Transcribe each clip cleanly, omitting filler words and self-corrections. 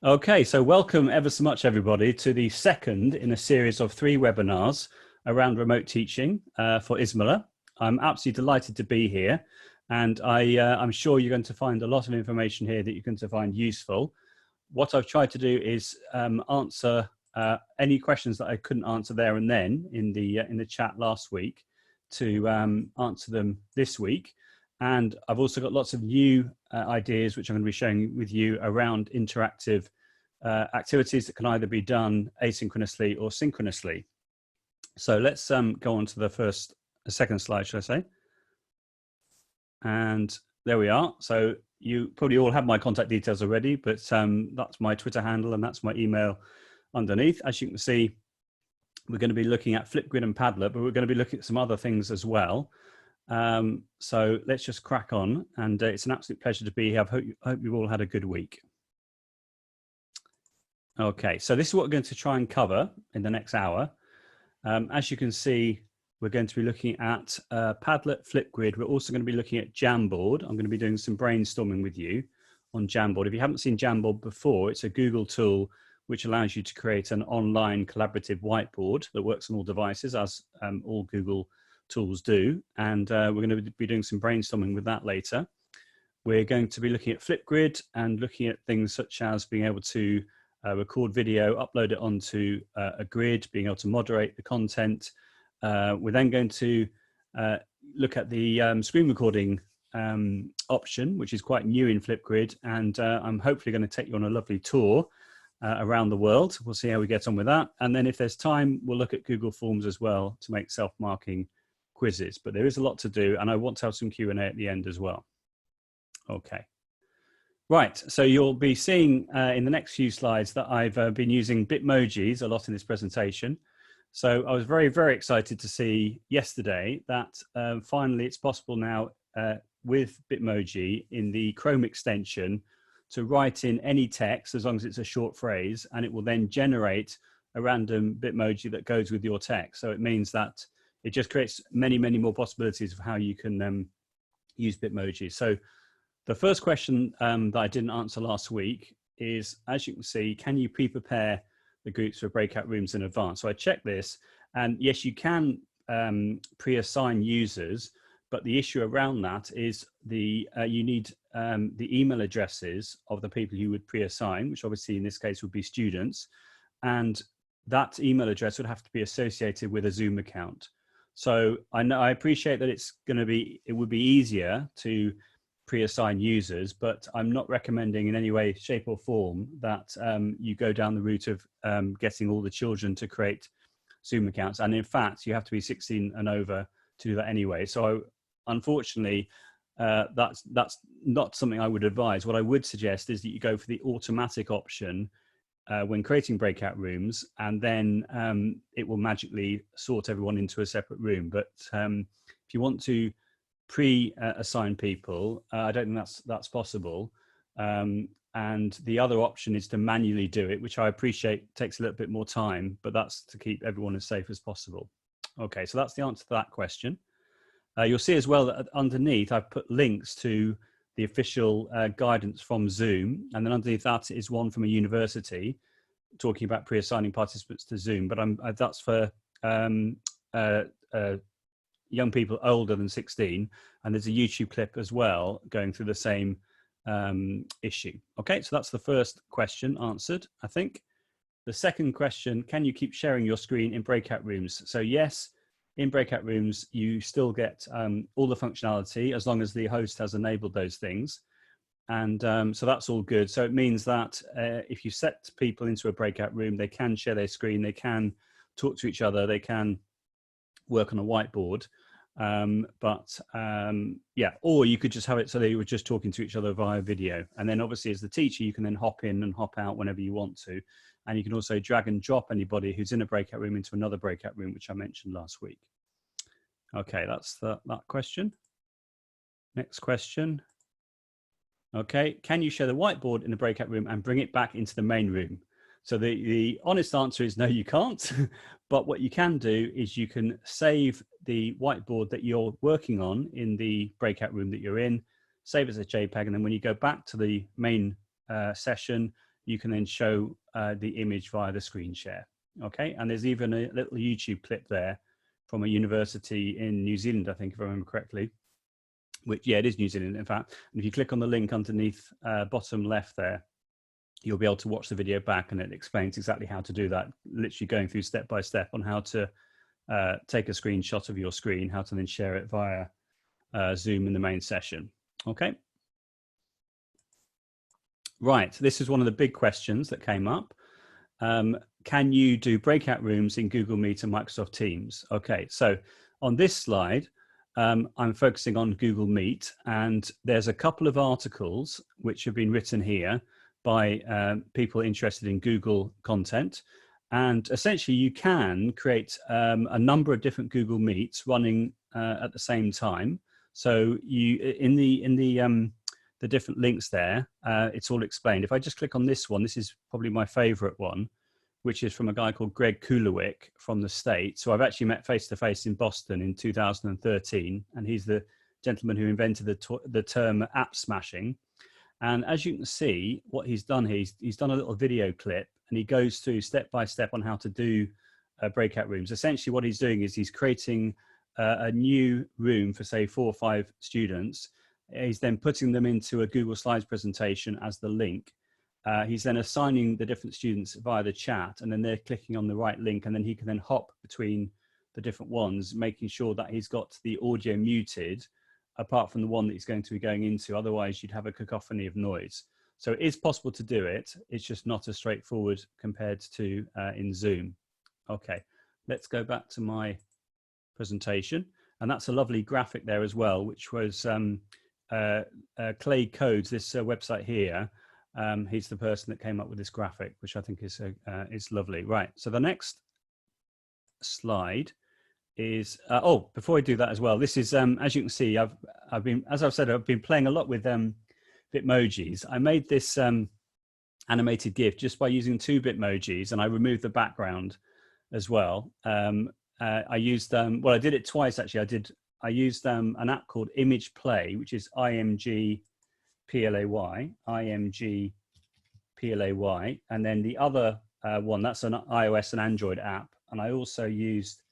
Okay, so welcome ever so much, everybody, to the second in a series of 3 webinars around remote teaching for Ismaila. I'm absolutely delighted to be here, and I'm sure you're going to find a lot of information here that you're going to find useful. What I've tried to do is answer any questions that I couldn't answer there and then in the chat last week to answer them this week. And I've also got lots of new ideas, which I'm going to be sharing with you around interactive activities that can either be done asynchronously or synchronously. So let's go on to the second slide, should I say? And there we are. So you probably all have my contact details already, but that's my Twitter handle and that's my email underneath. As you can see, we're going to be looking at Flipgrid and Padlet, but we're going to be looking at some other things as well. So let's just crack on, and it's an absolute pleasure to be here. I hope you've all had a good week. Okay, so this is what we're going to try and cover in the next hour. As you can see, we're going to be looking at Padlet, Flipgrid. We're also going to be looking at Jamboard. I'm going to be doing some brainstorming with you on Jamboard. If you haven't seen Jamboard before, it's a Google tool which allows you to create an online collaborative whiteboard that works on all devices, as all Google tools do. And we're going to be doing some brainstorming with that later. We're going to be looking at Flipgrid and looking at things such as being able to record video, upload it onto a grid, being able to moderate the content. We're then going to look at the screen recording option, which is quite new in Flipgrid, and I'm hopefully going to take you on a lovely tour around the world. We'll see how we get on with that. And then if there's time, we'll look at Google Forms as well to make self-marking quizzes. But there is a lot to do, and I want to have some Q&A at the end as well. Okay. Right, so you'll be seeing in the next few slides that I've been using Bitmojis a lot in this presentation. So I was very, very excited to see yesterday that finally it's possible now with Bitmoji in the Chrome extension to write in any text as long as it's a short phrase, and it will then generate a random Bitmoji that goes with your text. So it means that it just creates many, many more possibilities of how you can use Bitmoji. So the first question that I didn't answer last week is, as you can see, can you pre-prepare the groups for breakout rooms in advance? So I checked this, and yes, you can pre-assign users, but the issue around that is you need the email addresses of the people you would pre-assign, which obviously in this case would be students, and that email address would have to be associated with a Zoom account. So I appreciate that it would be easier to pre-assign users, but I'm not recommending in any way, shape or form that you go down the route of getting all the children to create Zoom accounts. And in fact, you have to be 16 and over to do that anyway. So unfortunately, that's not something I would advise. What I would suggest is that you go for the automatic option when creating breakout rooms, and then it will magically sort everyone into a separate room. But if you want to pre-assign people, I don't think that's possible. And the other option is to manually do it, which I appreciate takes a little bit more time, but that's to keep everyone as safe as possible. Okay, so that's the answer to that question. You'll see as well that underneath I've put links to the official guidance from Zoom, and then underneath that is one from a university talking about pre-assigning participants to Zoom, but that's for young people older than 16, and there's a YouTube clip as well going through the same issue. Okay, so that's the first question answered, I think. The second question, can you keep sharing your screen in breakout rooms? So yes, in breakout rooms, you still get all the functionality as long as the host has enabled those things. And so that's all good. So it means that if you set people into a breakout room, they can share their screen, they can talk to each other, they can work on a whiteboard. Yeah, or you could just have it so they were just talking to each other via video. And then obviously as the teacher, you can then hop in and hop out whenever you want to. And you can also drag and drop anybody who's in a breakout room into another breakout room, which I mentioned last week. Okay, that's that question. Next question. Okay, can you share the whiteboard in the breakout room and bring it back into the main room? So the honest answer is no, you can't. But what you can do is you can save the whiteboard that you're working on in the breakout room that you're in, save as a JPEG, and then when you go back to the main session, you can then show the image via the screen share. Okay, and there's even a little YouTube clip there from a university in New Zealand, I think, if I remember correctly, which, yeah, it is New Zealand, in fact. And if you click on the link underneath bottom left there, you'll be able to watch the video back, and it explains exactly how to do that, literally going through step by step on how to take a screenshot of your screen, how to then share it via Zoom in the main session. Okay. Right, this is one of the big questions that came up. Can you do breakout rooms in Google Meet and Microsoft Teams? Okay, so on this slide, I'm focusing on Google Meet, and there's a couple of articles which have been written here by people interested in Google content. And essentially you can create a number of different Google Meets running at the same time. So you, in the different links there, it's all explained. If I just click on this one, this is probably my favorite one, which is from a guy called Greg Kulowick from the States. So I've actually met face-to-face in Boston in 2013, and he's the gentleman who invented the term app smashing. And as you can see, what he's done here, he's done a little video clip, and he goes through step by step on how to do breakout rooms. Essentially what he's doing is he's creating a new room for, say, 4 or 5 students. He's then putting them into a Google Slides presentation as the link. He's then assigning the different students via the chat, and then they're clicking on the right link, and then he can then hop between the different ones, making sure that he's got the audio muted, apart from the one that he's going to be going into. Otherwise, you'd have a cacophony of noise. So it is possible to do it. It's just not as straightforward compared to in Zoom. Okay, let's go back to my presentation. And that's a lovely graphic there as well, which was Clay Codes, this website here. He's the person that came up with this graphic, which I think is lovely. Right, so the next slide is oh, before I do that as well, this is as you can see, I've been playing a lot with Bitmojis. I made this animated GIF just by using 2 Bitmojis, and I removed the background as well. I used well, I did it twice actually. I used an app called Image Play, which is IMG PLAY, and then the other one, that's an iOS and Android app. And I also used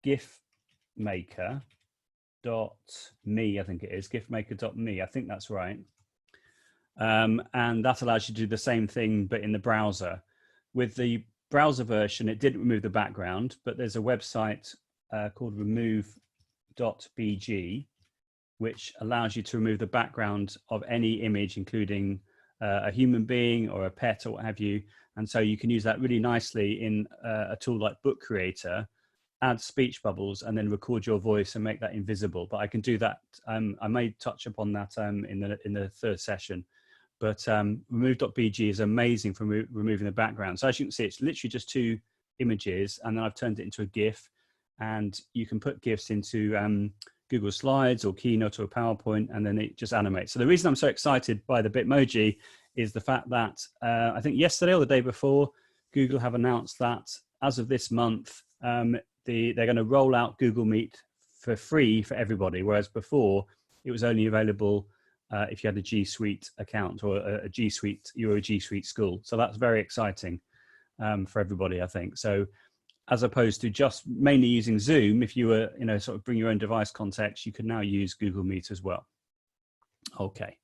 gifmaker.me, I think it is, gifmaker.me, I think that's right. And that allows you to do the same thing, but in the browser. With the browser version, it didn't remove the background, but there's a website called remove.bg, which allows you to remove the background of any image, including a human being or a pet or what have you. And so you can use that really nicely in a tool like Book Creator, add speech bubbles, and then record your voice and make that invisible. But I can do that. I may touch upon that in the third session. But remove.bg is amazing for removing the background. So as you can see, it's literally just 2 images, and then I've turned it into a GIF. And you can put GIFs into Google Slides or Keynote or PowerPoint, and then it just animates. So the reason I'm so excited by the Bitmoji is the fact that I think yesterday or the day before, Google have announced that as of this month, they're going to roll out Google Meet for free for everybody, whereas before it was only available if you had a G Suite account or a G Suite, you were a G Suite school. So that's very exciting for everybody, I think. So as opposed to just mainly using Zoom, if you were, sort of bring your own device context, you can now use Google Meet as well. Okay.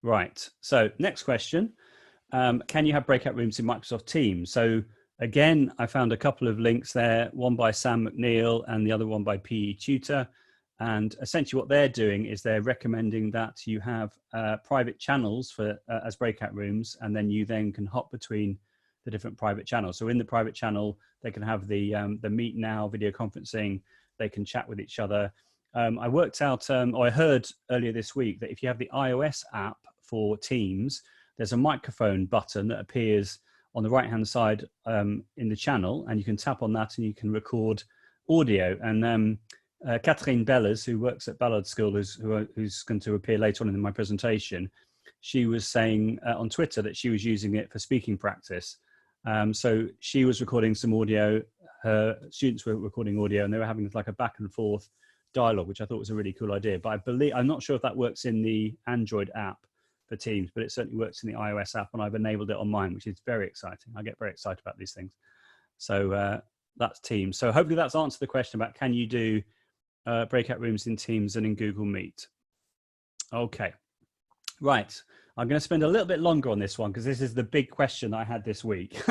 Right. So next question, can you have breakout rooms in Microsoft Teams? So again, I found a couple of links there, one by Sam McNeil and the other one by PE Tutor. And essentially what they're doing is they're recommending that you have private channels for as breakout rooms, and then you then can hop between the different private channels. So in the private channel, they can have the Meet Now video conferencing, they can chat with each other. I worked out, or I heard earlier this week, that if you have the iOS app for Teams, there's a microphone button that appears on the right-hand side in the channel, and you can tap on that and you can record audio. And Catherine Bellers, who works at Ballard School, who's going to appear later on in my presentation, she was saying on Twitter that she was using it for speaking practice. So she was recording some audio, her students were recording audio, and they were having like a back and forth dialogue, which I thought was a really cool idea. But I'm not sure if that works in the Android app for Teams, but it certainly works in the iOS app, and I've enabled it on mine, which is very exciting. I get very excited about these things. So that's Teams. So hopefully that's answered the question about can you do breakout rooms in Teams and in Google Meet. Okay, right. I'm going to spend a little bit longer on this one because this is the big question I had this week.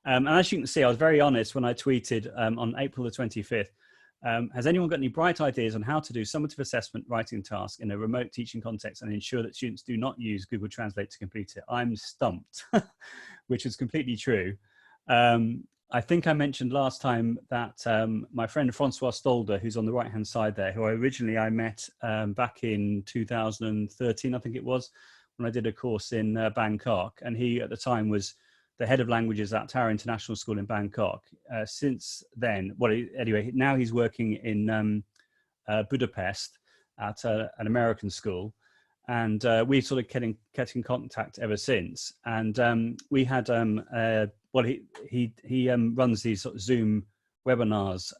And as you can see, I was very honest when I tweeted on April the 25th. Has anyone got any bright ideas on how to do summative assessment writing tasks in a remote teaching context and ensure that students do not use Google Translate to complete it? I'm stumped, which is completely true. I think I mentioned last time that my friend Francois Stolder, who's on the right-hand side there, who I met back in 2013, I think it was, when I did a course in Bangkok. And he, at the time, was the head of languages at Tower International School in Bangkok. Since then, well, anyway, now he's working in Budapest at an American school. And we sort of kept in contact ever since. And we had, he runs these sort of Zoom webinars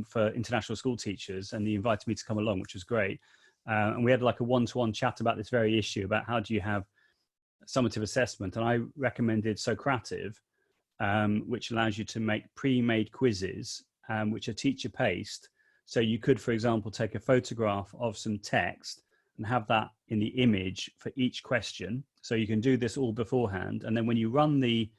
for international school teachers, and he invited me to come along, which was great. And we had like a one-to-one chat about this very issue, about how do you have summative assessment. And I recommended Socrative, which allows you to make pre-made quizzes, which are teacher-paced. So you could, for example, take a photograph of some text and have that in the image for each question. So you can do this all beforehand. And then when you run the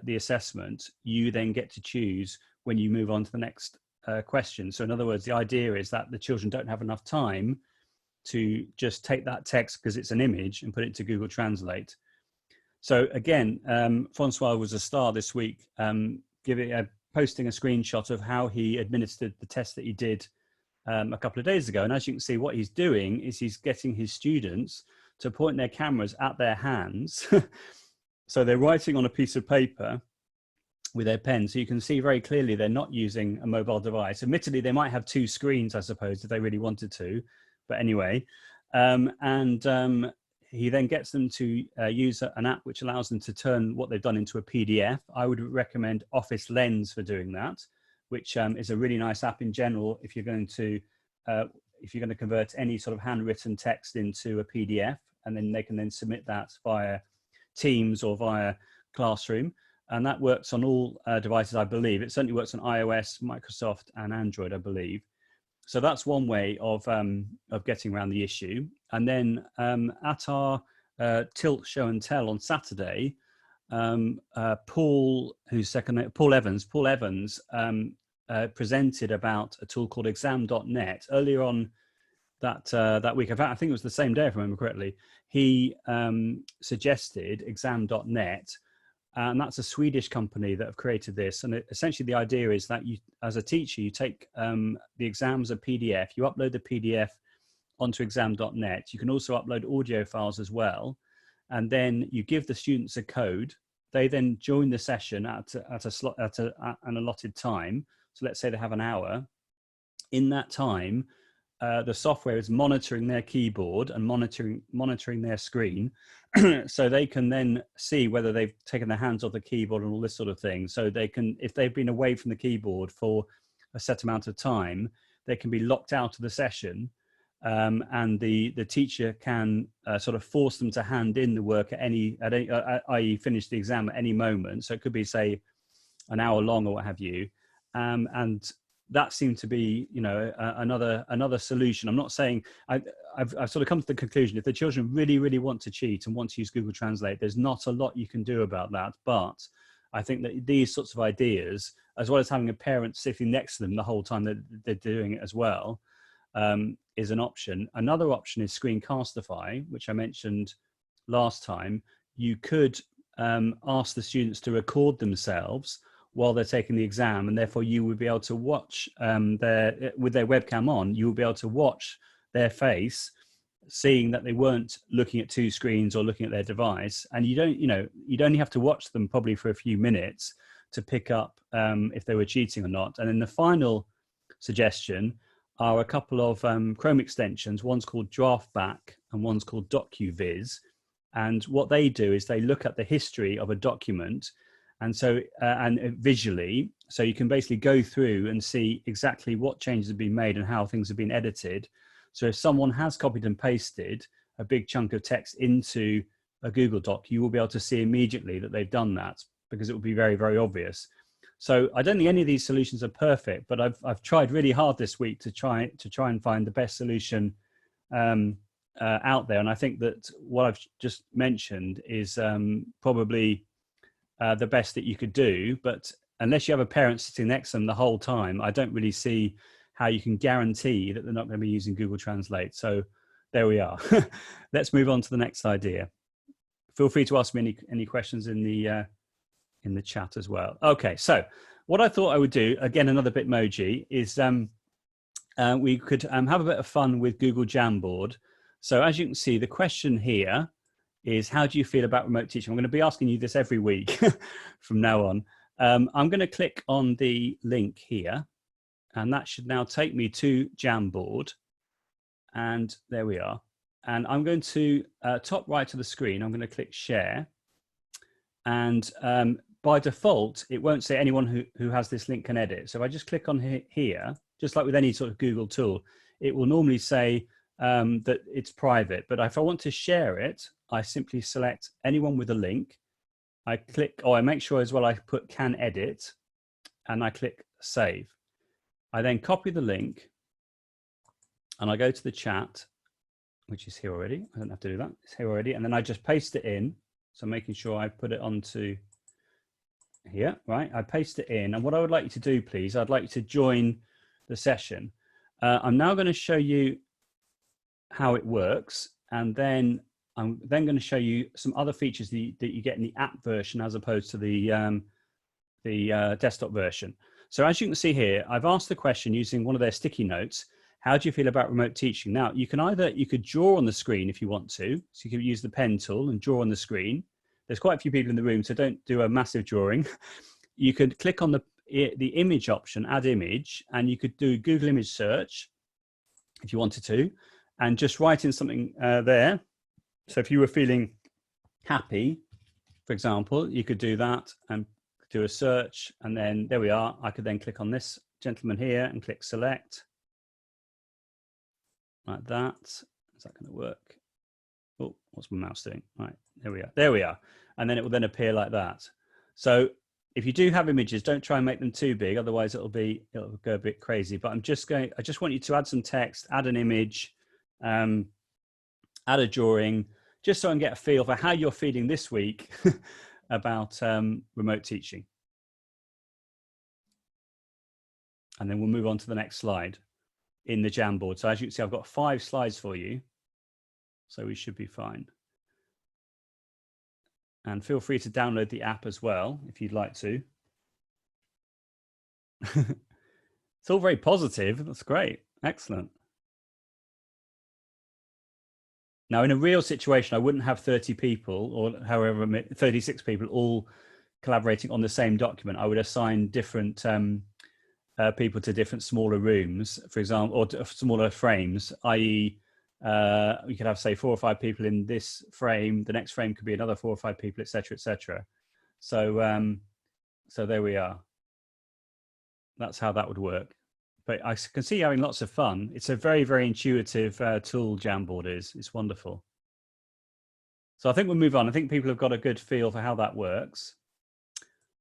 assessment, you then get to choose when you move on to the next question. So in other words, the idea is that the children don't have enough time to just take that text because it's an image and put it into Google Translate. So again, Francois was a star this week, posting a screenshot of how he administered the test that he did a couple of days ago. And as you can see, what he's doing is he's getting his students to point their cameras at their hands. So they're writing on a piece of paper with their pen. So you can see very clearly they're not using a mobile device. Admittedly, they might have two screens, I suppose, if they really wanted to. But anyway, he then gets them to use an app which allows them to turn what they've done into a PDF. I would recommend Office Lens for doing that, which is a really nice app in general if you're going to convert any sort of handwritten text into a PDF, and then they can then submit that via Teams or via Classroom. And that works on all devices, I believe. It certainly works on iOS, Microsoft, and Android, I believe. So that's one way of getting around the issue. And then at our Tilt Show and Tell on Saturday, Paul Evans presented about a tool called exam.net earlier on that week. In fact, I think it was the same day, if I remember correctly. He suggested exam.net. And that's a Swedish company that have created this. And essentially the idea is that you, as a teacher, you take the exams as a PDF, you upload the PDF onto exam.net. You can also upload audio files as well. And then you give the students a code. They then join the session at an allotted time. So let's say they have an hour. In that time, the software is monitoring their keyboard and monitoring their screen. So they can then see whether they've taken their hands off the keyboard and all this sort of thing. So they can, if they've been away from the keyboard for a set amount of time, they can be locked out of the session. And the teacher can sort of force them to hand in the work i.e. finish the exam at any moment. So it could be, say, an hour long or what have you. And that seemed to be, another solution. I'm not saying, I've sort of come to the conclusion, if the children really, really want to cheat and want to use Google Translate, there's not a lot you can do about that. But I think that these sorts of ideas, as well as having a parent sitting next to them the whole time that they're doing it as well, is an option. Another option is Screencastify, which I mentioned last time. You could ask the students to record themselves while they're taking the exam, and therefore you would be able to watch with their webcam on, you will be able to watch their face, seeing that they weren't looking at two screens or looking at their device. And you'd only have to watch them probably for a few minutes to pick up if they were cheating or not. And then the final suggestion are a couple of Chrome extensions. One's called Draftback and one's called DocuViz. And what they do is they look at the history of a document, and so and visually, so you can basically go through and see exactly what changes have been made and how things have been edited. So if someone has copied and pasted a big chunk of text into a Google Doc, you will be able to see immediately that they've done that, because it will be very, very obvious. So I don't think any of these solutions are perfect, but I've tried really hard this week to try and find the best solution out there. And I think that what I've just mentioned is probably the best that you could do. But unless you have a parent sitting next to them the whole time, I don't really see how you can guarantee that they're not going to be using Google Translate. So there we are. Let's move on to the next idea. Feel free to ask me any questions in the chat as well. Okay, so what I thought I would do, again, another Bitmoji, is we could have a bit of fun with Google Jamboard. So as you can see, the question here is, how do you feel about remote teaching? I'm going to be asking you this every week from now on. I'm going to click on the link here, and that should now take me to Jamboard. And there we are. And I'm going to top right of the screen, I'm going to click share. And by default, it won't say anyone who has this link can edit. So if I just click on here, just like with any sort of Google tool, it will normally say that it's private. But if I want to share it, I simply select anyone with a link. I click, I make sure as well I put can edit, and I click save. I then copy the link, and I go to the chat, which is here already. I don't have to do that. It's here already. And then I just paste it in. So making sure I put it onto here, right? I paste it in. And what I would like you to do, please, I'd like you to join the session. I'm now going to show you how it works. And then I'm then going to show you some other features that you get in the app version as opposed to the desktop version. So as you can see here, I've asked the question using one of their sticky notes. How do you feel about remote teaching? Now, you could draw on the screen if you want to. So you could use the pen tool and draw on the screen. There's quite a few people in the room, so don't do a massive drawing. You could click on the image option, add image, and you could do Google image search if you wanted to, and just write in something there. So if you were feeling happy, for example, you could do that and do a search, and then there we are. I could then click on this gentleman here and click select. Like that. Is that going to work? Oh, what's my mouse doing? Right, there we are. There we are. And then it will then appear like that. So if you do have images, don't try and make them too big, otherwise it'll go a bit crazy. But I just want you to add some text, add an image, add a drawing, just so I can get a feel for how you're feeling this week about remote teaching. And then we'll move on to the next slide in the Jamboard. So as you can see, I've got 5 slides for you. So we should be fine. And feel free to download the app as well, if you'd like to. It's all very positive. That's great. Excellent. Now, in a real situation, I wouldn't have 30 people or however, 36 people all collaborating on the same document. I would assign different people to different smaller rooms, for example, or smaller frames, i.e. We could have, say, 4 or 5 people in this frame. The next frame could be another 4 or 5 people, etc., etc. So, so there we are. That's how that would work. But I can see you having lots of fun. It's a very, very intuitive tool, Jamboard is. It's wonderful. So I think we'll move on. I think people have got a good feel for how that works.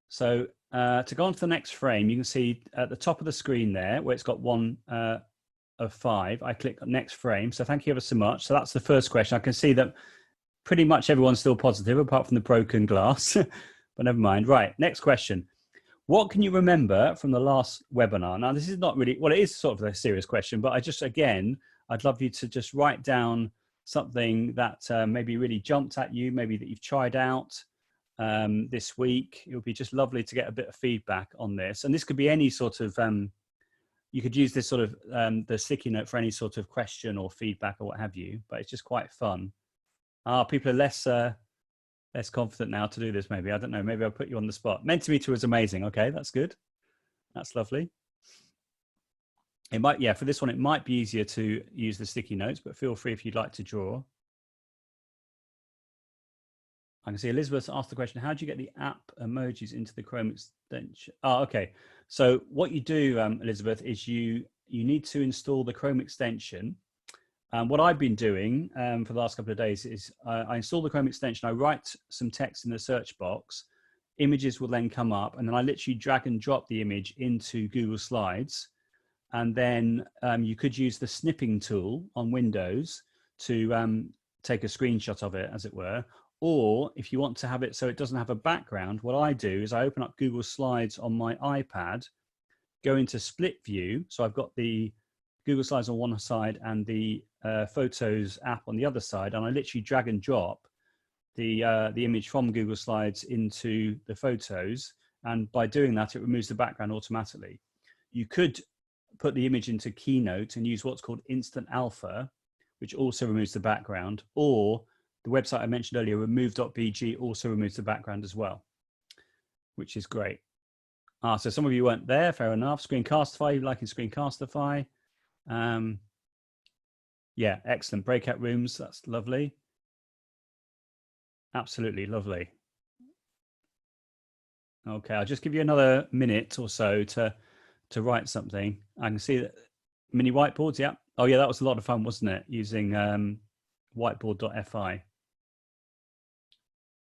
So to go on to the next frame, you can see at the top of the screen there, where it's got 1 of 5, I click next frame. So thank you ever so much. So that's the first question. I can see that pretty much everyone's still positive, apart from the broken glass, but never mind. Right, next question. What can you remember from the last webinar? Now, this is not really, well, it is sort of a serious question, but I'd love you to just write down something that maybe really jumped at you, maybe that you've tried out this week. It would be just lovely to get a bit of feedback on this. And this could be any sort of, you could use this sort of the sticky note for any sort of question or feedback or what have you, but it's just quite fun. People are less confident now to do this, maybe. I don't know. Maybe I'll put you on the spot. Mentimeter was amazing. Okay, that's good. That's lovely. It might, yeah, for this one, it might be easier to use the sticky notes, but feel free if you'd like to draw. I can see Elizabeth asked the question, how do you get the app emojis into the Chrome extension? Oh, okay. So what you do, Elizabeth, is you need to install the Chrome extension. what I've been doing for the last couple of days is I install the Chrome extension, I write some text in the search box, images will then come up, and then I literally drag and drop the image into Google Slides. And then you could use the snipping tool on Windows to take a screenshot of it, as it were. Or if you want to have it so it doesn't have a background, what I do is I open up Google Slides on my iPad, go into split view. So I've got the Google Slides on one side and the Photos app on the other side, and I literally drag and drop the image from Google Slides into the Photos. And by doing that, it removes the background automatically. You could put the image into Keynote and use what's called Instant Alpha, which also removes the background, or the website I mentioned earlier, remove.bg, also removes the background as well, which is great. So some of you weren't there, fair enough. Screencastify, you liking Screencastify. Yeah, excellent. Breakout rooms, that's lovely. Absolutely lovely. Okay, I'll just give you another minute or so to write something. I can see that mini whiteboards, yeah. Oh yeah, that was a lot of fun, wasn't it? Using whiteboard.fi.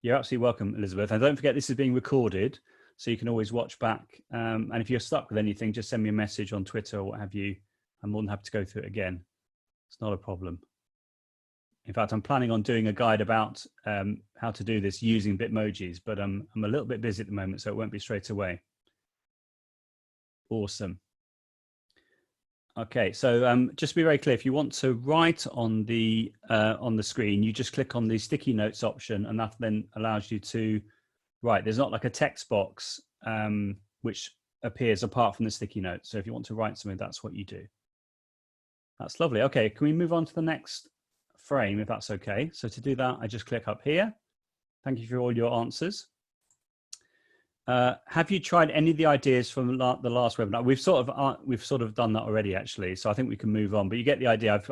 You're absolutely welcome, Elizabeth. And don't forget, this is being recorded, so you can always watch back. And if you're stuck with anything, just send me a message on Twitter or what have you. I'm more than happy to go through it again. It's not a problem. In fact, I'm planning on doing a guide about how to do this using Bitmojis, but I'm a little bit busy at the moment, so it won't be straight away. Awesome. Okay, so just to be very clear, if you want to write on the screen, you just click on the sticky notes option, and that then allows you to write. There's not like a text box which appears apart from the sticky notes. So if you want to write something, that's what you do. That's lovely. Okay, can we move on to the next frame, if that's okay? So to do that, I just click up here. Thank you for all your answers. Have you tried any of the ideas from the last webinar? We've sort of done that already, actually. So I think we can move on. But you get the idea.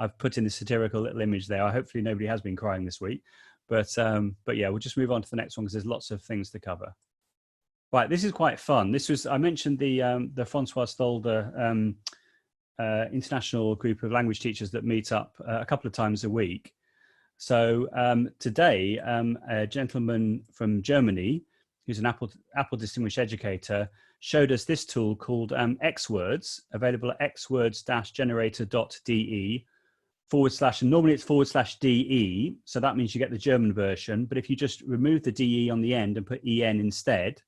I've put in the satirical little image there. Hopefully nobody has been crying this week. But yeah, we'll just move on to the next one because there's lots of things to cover. Right, this is quite fun. This was, I mentioned the Francois Stolder international group of language teachers that meet up a couple of times a week. So today, a gentleman from Germany, who's an Apple Distinguished Educator, showed us this tool called XWords, available at xwords-generator.de / and normally it's /DE. So that means you get the German version. But if you just remove the DE on the end and put EN instead,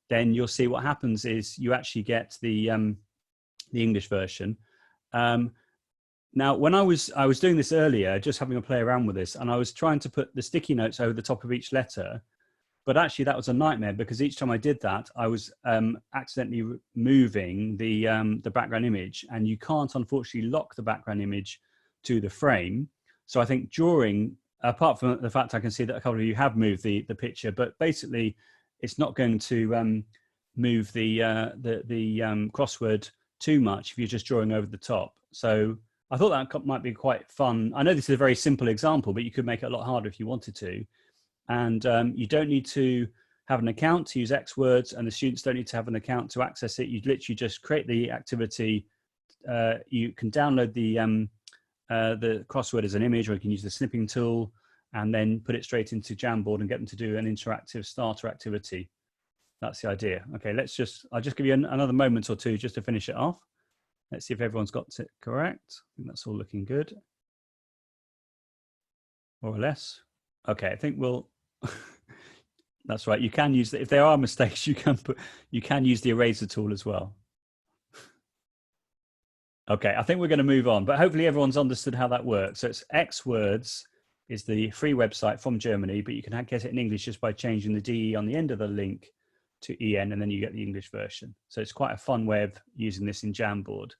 then you'll see what happens is you actually get the English version. Now, when I was doing this earlier, just having a play around with this, and I was trying to put the sticky notes over the top of each letter, but actually that was a nightmare because each time I did that, I was accidentally moving the background image, and you can't unfortunately lock the background image to the frame. So I think apart from the fact I can see that a couple of you have moved the picture, but basically it's not going to move the crossword too much if you're just drawing over the top. So I thought that might be quite fun. I know this is a very simple example, but you could make it a lot harder if you wanted to. And you don't need to have an account to use XWords, and the students don't need to have an account to access it. You literally just create the activity. You can download the crossword as an image, or you can use the snipping tool and then put it straight into Jamboard and get them to do an interactive starter activity. That's the idea. Okay, I'll just give you another moment or two just to finish it off. Let's see if everyone's got it correct. I think that's all looking good, more or less. Okay, I think we'll, that's right. You can use, if there are mistakes, you can use the eraser tool as well. Okay, I think we're going to move on, but hopefully everyone's understood how that works. So it's XWords is the free website from Germany, but you can get it in English just by changing the DE on the end of the link to EN, and then you get the English version. So it's quite a fun way of using this in Jamboard.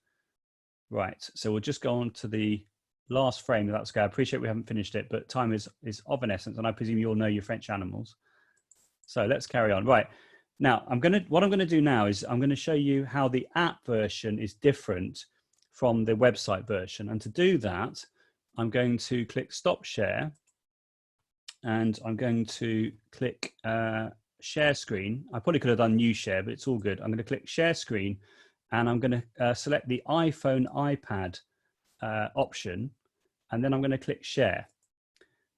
Right, so we'll just go on to the last frame of that scale. I appreciate we haven't finished it, but time is of an essence, and I presume you all know your French animals. So let's carry on. Right, now what I'm going to do now is I'm going to show you how the app version is different from the website version. And to do that, I'm going to click Stop Share, and I'm going to click Share Screen. I probably could have done New Share, but it's all good. I'm going to click Share Screen, and I'm going to select the iPhone iPad option, and then I'm going to click share.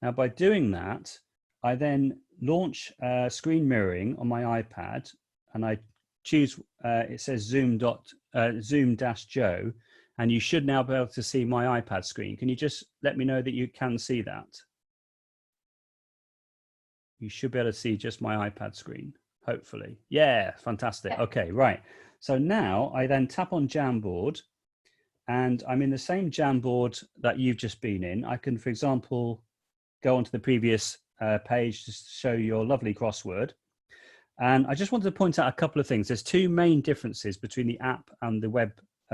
Now, by doing that, I then launch screen mirroring on my iPad, and I choose, it says zoom-joe, and you should now be able to see my iPad screen. Can you just let me know that you can see that? You should be able to see just my iPad screen, hopefully. Yeah, fantastic. Okay, right. So now I then tap on Jamboard, and I'm in the same Jamboard that you've just been in. I can, for example, go onto the previous page to show your lovely crossword. And I just wanted to point out a couple of things. There's two main differences between the app and the web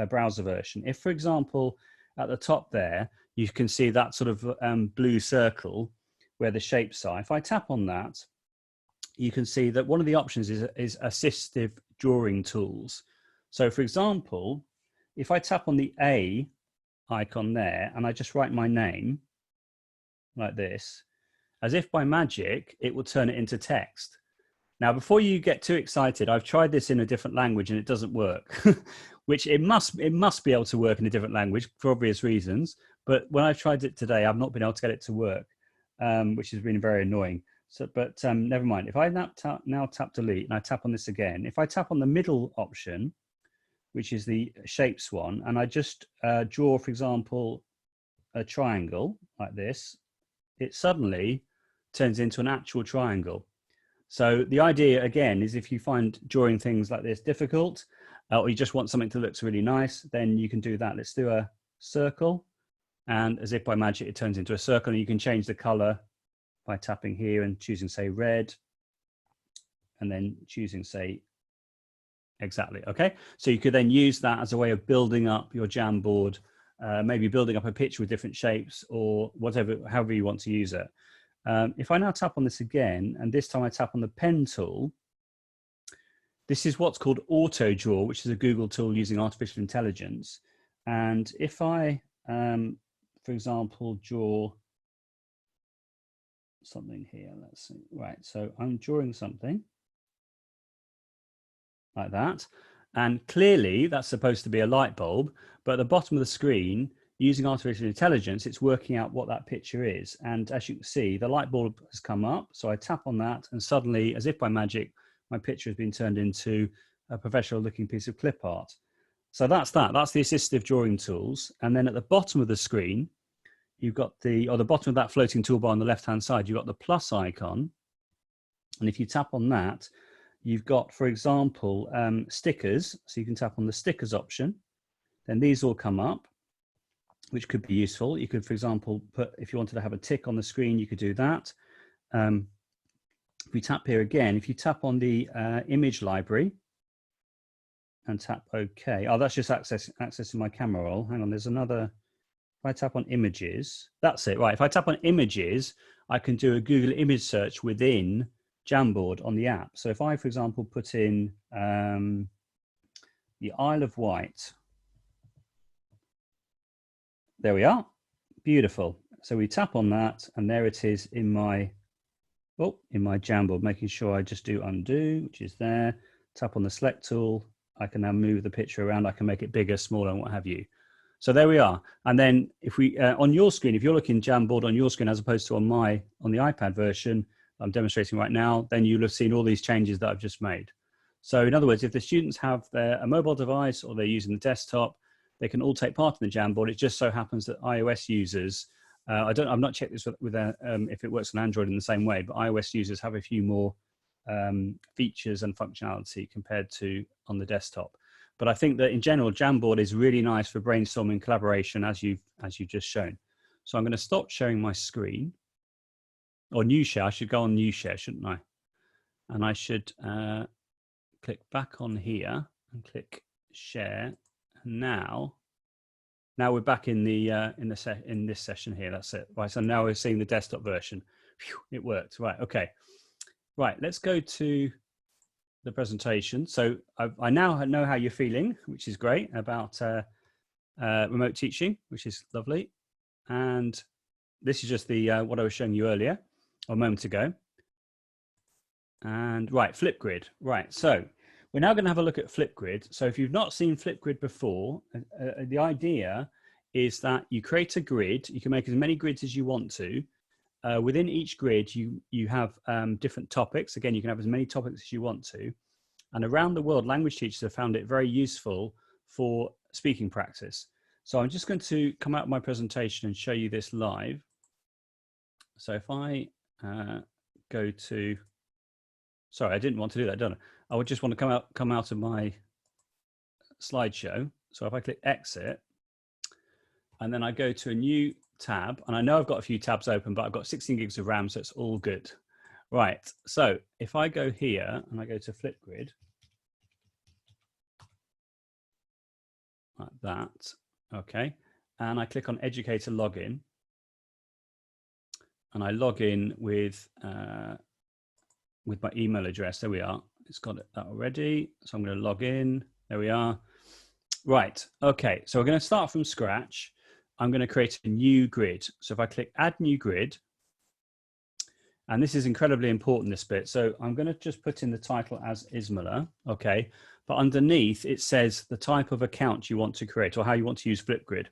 browser version. If, for example, at the top there, you can see that sort of blue circle where the shapes are. If I tap on that, you can see that one of the options is assistive drawing tools. So, for example, if I tap on the A icon there and I just write my name like this, as if by magic, it will turn it into text. Now, before you get too excited, I've tried this in a different language and it doesn't work, which it must be able to work in a different language for obvious reasons. But when I've tried it today, I've not been able to get it to work, which has been very annoying. So, but never mind. If I now tap delete and I tap on this again, if I tap on the middle option, which is the shapes one, and I just draw, for example, a triangle like this, it suddenly turns into an actual triangle. So the idea, again, is if you find drawing things like this difficult, or you just want something that looks really nice, then you can do that. Let's do a circle. And as if by magic, it turns into a circle, and you can change the color by tapping here and choosing, say, red, and then choosing, say, exactly. Okay. So you could then use that as a way of building up your Jamboard, maybe building up a picture with different shapes or whatever, however you want to use it. If I now tap on this again, and this time I tap on the pen tool, this is what's called auto draw, which is a Google tool using artificial intelligence. And if I, for example, draw something here, let's see, right. So I'm drawing something like that. And clearly that's supposed to be a light bulb, but at the bottom of the screen, using artificial intelligence, it's working out what that picture is. And as you can see, the light bulb has come up. So I tap on that and suddenly, as if by magic, my picture has been turned into a professional looking piece of clip art. So that's that. That's the assistive drawing tools. And then at the bottom of the screen, you've got the bottom of that floating toolbar on the left-hand side, you've got the plus icon. And if you tap on that, you've got, for example, stickers. So you can tap on the stickers option. Then these all come up, which could be useful. You could, for example, if you wanted to have a tick on the screen, you could do that. If we tap here again, if you tap on the image library and tap OK. Oh, that's just accessing my camera roll. Hang on, there's another. If I tap on images, that's it, right. If I tap on images, I can do a Google image search within Jamboard on the app. So if I, for example, put in the Isle of Wight, there we are, beautiful. So we tap on that and there it is in my Jamboard, making sure I just do undo, which is there, tap on the select tool. I can now move the picture around. I can make it bigger, smaller, and what have you. So there we are. And then if we, on your screen, if you're looking Jamboard on your screen, as opposed to on the iPad version I'm demonstrating right now, then you'll have seen all these changes that I've just made. So in other words, if the students have a mobile device or they're using the desktop, they can all take part in the Jamboard. It just so happens that iOS users, I've not checked this with if it works on Android in the same way, but iOS users have a few more features and functionality compared to on the desktop. But I think that in general, Jamboard is really nice for brainstorming collaboration, as you've just shown. So I'm going to stop sharing my screen, or new share. I should go on new share, shouldn't I? And I should click back on here and click share. Now we're back in this session here. That's it. Right. So now we're seeing the desktop version. Whew, it worked. Right. Okay. Right. Let's go to the presentation. So I now know how you're feeling, which is great, about remote teaching, which is lovely. And this is just the what I was showing you earlier, a moment ago. And right, Flipgrid. Right. So we're now going to have a look at Flipgrid. So if you've not seen Flipgrid before, the idea is that you create a grid. You can make as many grids as you want to. Within each grid, you have different topics. Again, you can have as many topics as you want to. And around the world, language teachers have found it very useful for speaking practice. So I'm just going to come out of my presentation and show you this live. So if I go to, sorry, I didn't want to do that, don't I? I would just want to come out of my slideshow. So if I click exit, and then I go to a new tab, and I know I've got a few tabs open, but I've got 16 gigs of RAM, so it's all good. Right, so if I go here and I go to Flipgrid, like that, okay, and I click on Educator Login, and I log in with my email address. There we are. It's got that already. So I'm going to log in. There we are. Right, okay, so we're going to start from scratch. I'm going to create a new grid. So if I click Add New Grid, and this is incredibly important, this bit. So I'm going to just put in the title as Ismaila, okay? But underneath it says the type of account you want to create or how you want to use Flipgrid.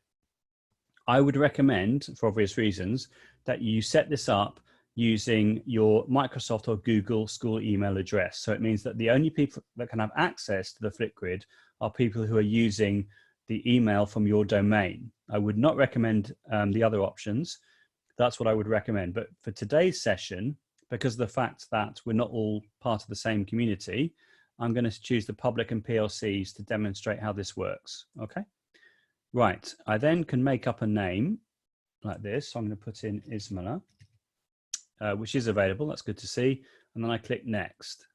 I would recommend, for obvious reasons, that you set this up using your Microsoft or Google school email address. So it means that the only people that can have access to the Flipgrid are people who are using the email from your domain. I would not recommend the other options. That's what I would recommend. But for today's session, because of the fact that we're not all part of the same community, I'm going to choose the public and PLCs to demonstrate how this works. Okay. Right. I then can make up a name like this. So I'm going to put in Ismaila, which is available. That's good to see. And then I click next.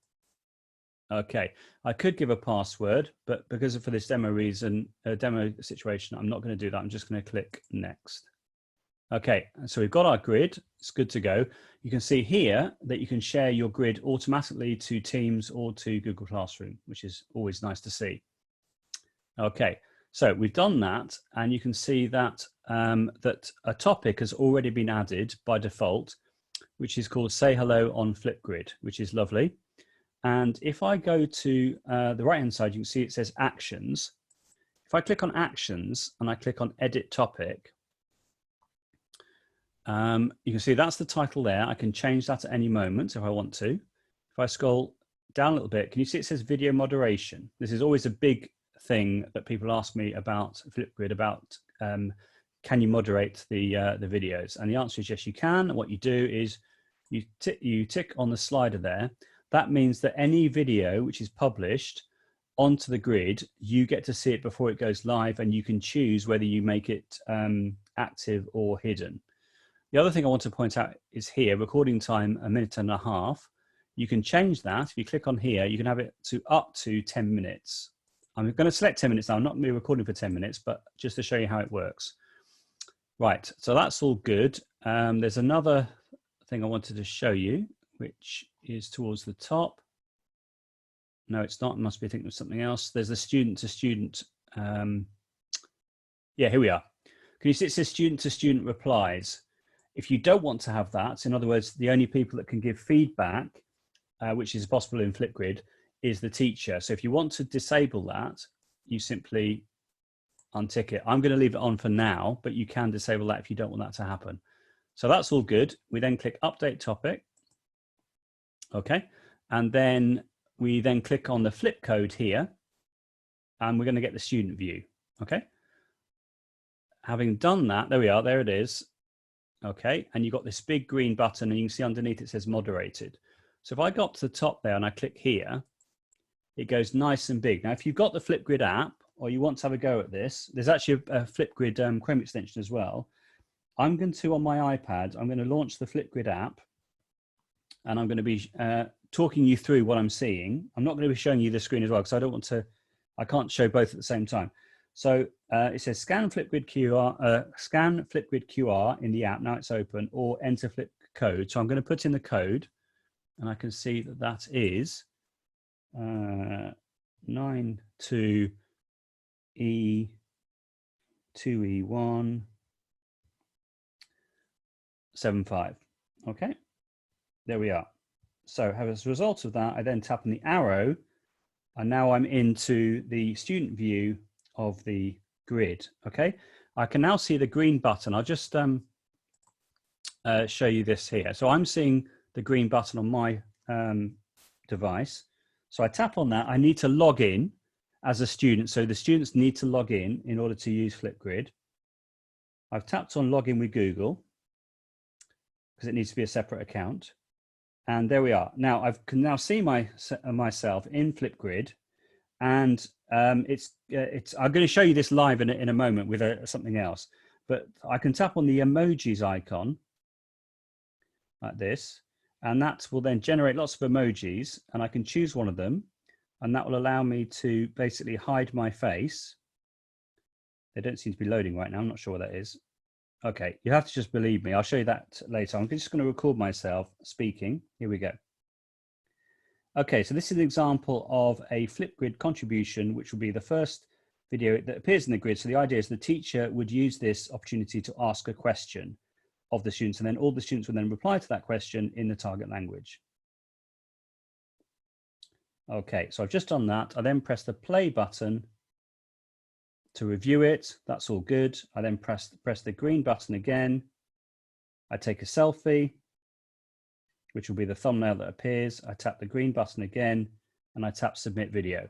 Okay. I could give a password, but because for this demo reason, demo situation, I'm not going to do that. I'm just going to click next. Okay, so we've got our grid. It's good to go. You can see here that you can share your grid automatically to Teams or to Google Classroom, which is always nice to see. Okay, so we've done that, and you can see that that a topic has already been added by default, which is called Say Hello on Flipgrid, which is lovely. And if I go to the right-hand side, you can see it says Actions. If I click on Actions and I click on Edit Topic, you can see that's the title there. I can change that at any moment if I want to. If I scroll down a little bit, can you see it says video moderation? This is always a big thing that people ask me about Flipgrid, about can you moderate the videos? And the answer is yes, you can. And what you do is you tick on the slider there. That means that any video which is published onto the grid, you get to see it before it goes live, and you can choose whether you make it active or hidden. The other thing I want to point out is here, recording time 1.5 minutes. You can change that. If you click on here, you can have it to up to 10 minutes. I'm going to select 10 minutes now. I'm not going to be recording for 10 minutes, but just to show you how it works. Right, so that's all good. There's another thing I wanted to show you, which is towards the top. No, it's not. I must be thinking of something else. There's the student to student. Yeah, here we are. Can you see it says student to student replies? If you don't want to have that, in other words, the only people that can give feedback, which is possible in Flipgrid, is the teacher. So if you want to disable that, you simply untick it. I'm going to leave it on for now, but you can disable that if you don't want that to happen. So that's all good. We then click Update Topic. Okay. And then we then click on the flip code here, and we're going to get the student view. Okay. Having done that, there we are. There it is. Okay, and you've got this big green button, and you can see underneath it says moderated. So if I go up to the top there and I click here, it goes nice and big. Now, if you've got the Flipgrid app or you want to have a go at this, there's actually a Flipgrid Chrome extension as well. I'm going to, on my iPad, I'm going to launch the Flipgrid app, and I'm going to be talking you through what I'm seeing. I'm not going to be showing you the screen as well, because I don't want to, I can't show both at the same time. So it says scan Flipgrid QR in the app. Now it's open, or enter Flip code. So I'm going to put in the code, and I can see that that is 92E2E175. Okay, there we are. So as a result of that, I then tap on the arrow, and now I'm into the student view of the grid. Okay, I can now see the green button. I'll just show you this here. So I'm seeing the green button on my device. So I tap on that. I need to log in as a student. So the students need to log in order to use Flipgrid. I've tapped on login with Google because it needs to be a separate account. And there we are. Now I can now see myself in Flipgrid, and I'm going to show you this live in a moment with something else. But I can tap on the emojis icon like this, and that will then generate lots of emojis, and I can choose one of them, and that will allow me to basically hide my face. They don't seem to be loading right now. I'm not sure what that is. Okay, you have to just believe me. I'll show you that later. I'm just going to record myself speaking. Here we go. Okay, so this is an example of a Flipgrid contribution, which will be the first video that appears in the grid. So the idea is the teacher would use this opportunity to ask a question of the students, and then all the students would then reply to that question in the target language. Okay, so I've just done that. I then press the play button to review it. That's all good. I then press the green button again. I take a selfie, which will be the thumbnail that appears. I tap the green button again, and I tap submit video.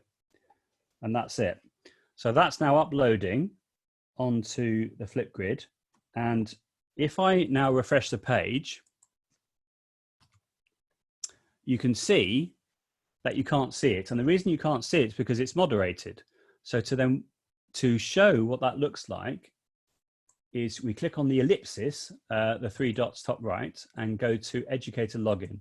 And that's it. So that's now uploading onto the Flipgrid. And if I now refresh the page, you can see that you can't see it. And the reason you can't see it is because it's moderated. So to show what that looks like is we click on the ellipsis, the 3 dots top right, and go to educator login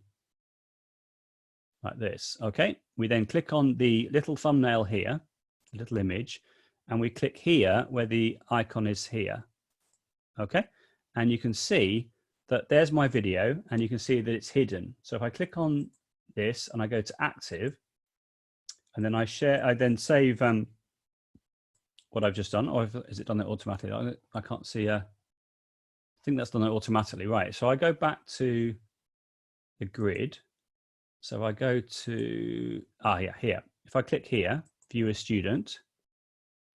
like this. Okay, we then click on the little thumbnail here, the little image, and we click here where the icon is here. Okay, and you can see that there's my video, and you can see that it's hidden. So if I click on this and I go to active, and then I then save what I've just done, or is it done it automatically? I can't see. I think that's done it automatically, right? So I go back to the grid. So I go to, here. If I click here, view a student,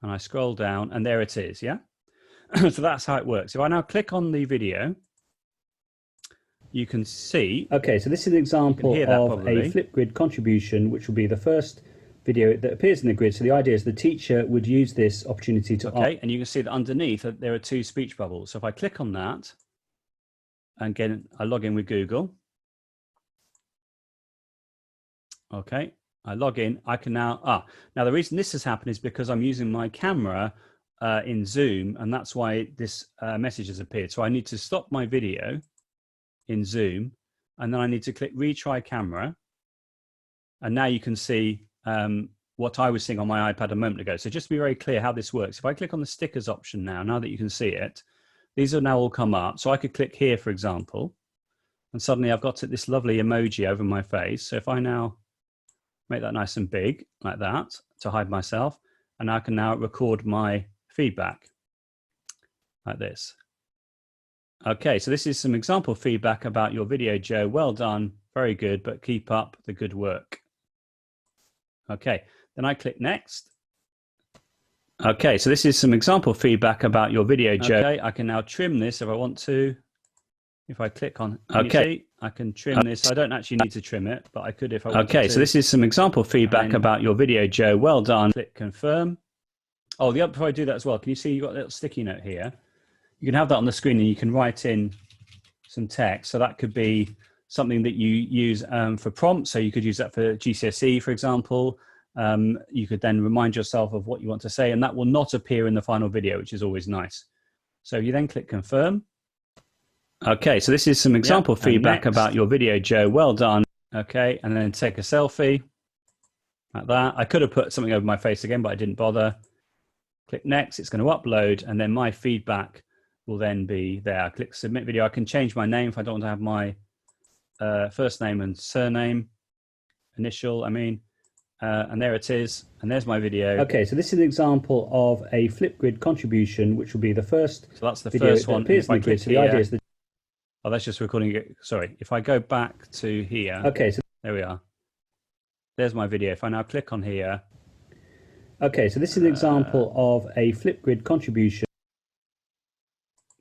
and I scroll down, and there it is, yeah? So that's how it works. If I now click on the video, you can see. Okay, so this is an example of a Flipgrid contribution, which will be the first video that appears in the grid. So the idea is the teacher would use this opportunity to... Okay, and you can see that underneath there are 2 speech bubbles. So if I click on that, and again, I log in with Google. Okay, I log in, I can now, now the reason this has happened is because I'm using my camera in Zoom, and that's why this message has appeared. So I need to stop my video in Zoom, and then I need to click retry camera. And now you can see what I was seeing on my iPad a moment ago. So just to be very clear how this works, if I click on the stickers option now that you can see it, these are now all come up. So I could click here, for example, and suddenly I've got this lovely emoji over my face. So if I now make that nice and big like that to hide myself, and I can now record my feedback like this. Okay, so this is some example feedback about your video, Joe. Well done, very good, but keep up the good work. Okay, then I click next. Okay, so this is some example feedback about your video, Joe. Okay, I can now trim this if I want to. If I click on, okay, I can trim this. I don't actually need to trim it, but I could if I wanted to. Okay, so this is some example feedback about your video, Joe. Well done. Click confirm. Oh, before I do that as well, can you see you've got a little sticky note here? You can have that on the screen, and you can write in some text. So that could be something that you use for prompts. So you could use that for GCSE, for example. You could then remind yourself of what you want to say, and that will not appear in the final video, which is always nice. So you then click confirm. Okay, so this is some example feedback about your video, Joe. Well done. Okay, and then take a selfie like that. I could have put something over my face again, but I didn't bother. Click next. It's going to upload, and then my feedback will then be there. I click submit video. I can change my name if I don't want to have my first name and surname, initial, and there it is, and there's my video. Okay, so this is an example of a Flipgrid contribution, which will be the first. So that's the first one. If I click here, the idea is oh, that's just recording it. Sorry, if I go back to here. Okay, so there we are. There's my video. If I now click on here. Okay, so this is an example of a Flipgrid contribution.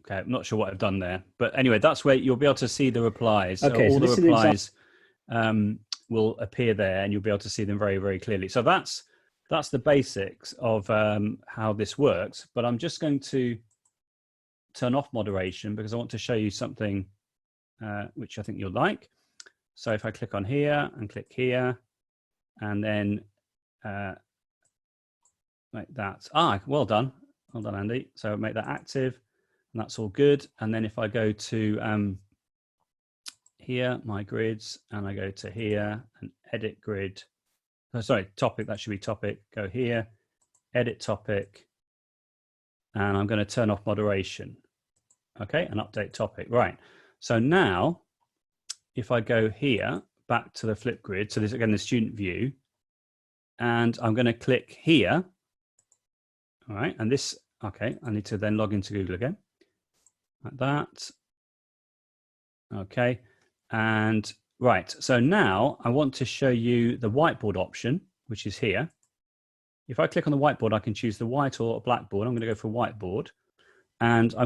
Okay, I'm not sure what I've done there, but anyway, that's where you'll be able to see the replies. Okay, so all so the replies will appear there, and you'll be able to see them very, very clearly. So that's the basics of how this works. But I'm just going to turn off moderation because I want to show you something which I think you'll like. So if I click on here and click here, and then make that, well done, Andy. So make that active, and that's all good. And then if I go to here, my grids, and I go to here and edit grid, topic, that should be topic, go here, edit topic, and I'm going to turn off moderation. Okay, and update topic. Right, so now if I go here back to the Flipgrid, so this again the student view, and I'm going to click here. All right, and this, okay, I need to then log into Google again, like that. Okay, and right, so now I want to show you the whiteboard option, which is here. If I click on the whiteboard, I can choose the white or blackboard. I'm going to go for whiteboard, and I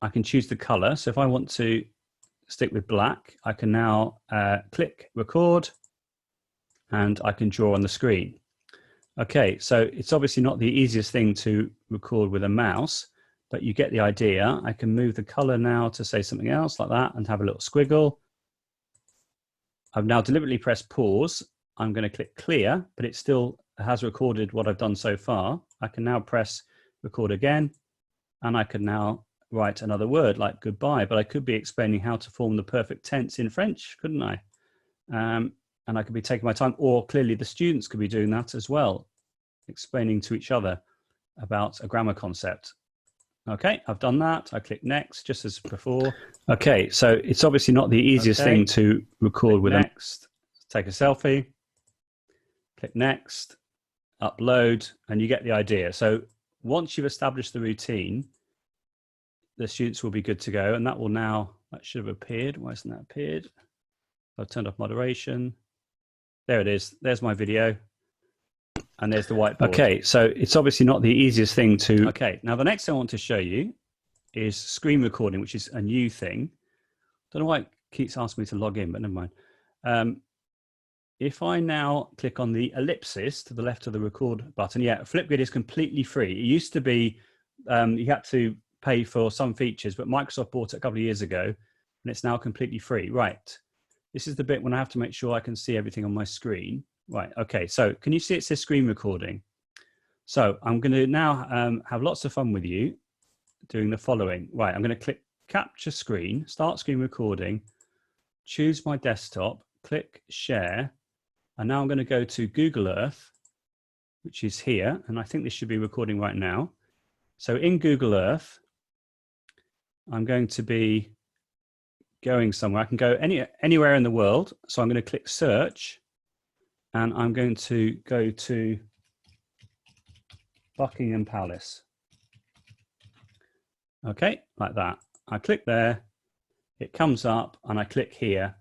can choose the color. So if I want to stick with black, I can now click record, and I can draw on the screen. Okay, so it's obviously not the easiest thing to record with a mouse, but you get the idea. I can move the color now to say something else like that and have a little squiggle. I've now deliberately pressed pause. I'm going to click clear, but it still has recorded what I've done so far. I can now press record again, and I can now write another word like goodbye, but I could be explaining how to form the perfect tense in French, couldn't I? And I could be taking my time, or clearly the students could be doing that as well, explaining to each other about a grammar concept. Okay, I've done that. I click next, just as before. Okay, so it's obviously not the easiest thing to record with next. Take a selfie, click next, upload, and you get the idea. So once you've established the routine, the students will be good to go, and that will now, that should have appeared. Why hasn't that appeared? I've turned off moderation. There it is. There's my video. And there's the whiteboard. Okay, so it's obviously not the easiest thing to... Okay, now the next thing I want to show you is screen recording, which is a new thing. Don't know why it keeps asking me to log in, but never mind. If I now click on the ellipsis to the left of the record button, yeah, Flipgrid is completely free. It used to be, you had to pay for some features, but Microsoft bought it a couple of years ago, and it's now completely free. Right, this is the bit when I have to make sure I can see everything on my screen. Right, okay, so can you see it says screen recording? So I'm going to now have lots of fun with you doing the following. Right, I'm going to click capture screen, start screen recording, choose my desktop, click share, and now I'm going to go to Google Earth, which is here, and I think this should be recording right now. So in Google Earth, I'm going to be going somewhere. I can go anywhere in the world. So I'm going to click search, and I'm going to go to Buckingham Palace. Okay, like that. I click there, it comes up, and I click here,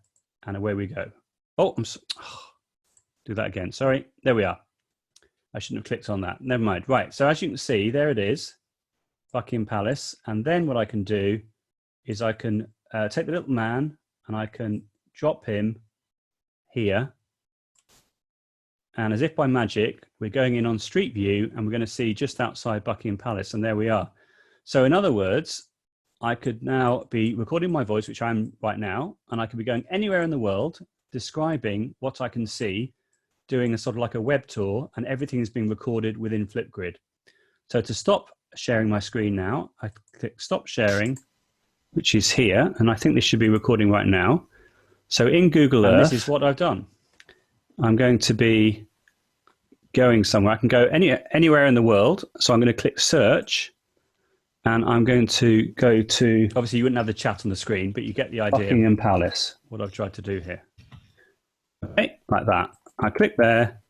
and away we go. Oh, do that again. Sorry, there we are. I shouldn't have clicked on that. Never mind. Right, so as you can see, there it is, Buckingham Palace. And then what I can do is I can take the little man and I can drop him here. And as if by magic, we're going in on Street View and we're going to see just outside Buckingham Palace. And there we are. So in other words, I could now be recording my voice, which I'm right now, and I could be going anywhere in the world, describing what I can see, doing a sort of like a web tour, and everything is being recorded within Flipgrid. So to stop sharing my screen now, I click stop sharing, which is here, and I think this should be recording right now. So in Google Earth, this is what I've done. I'm going to be going somewhere. I can go anywhere in the world. So I'm going to click search, and I'm going to go to, obviously you wouldn't have the chat on the screen, but you get the idea. Buckingham Palace. What I've tried to do here. Okay, like that. I click there,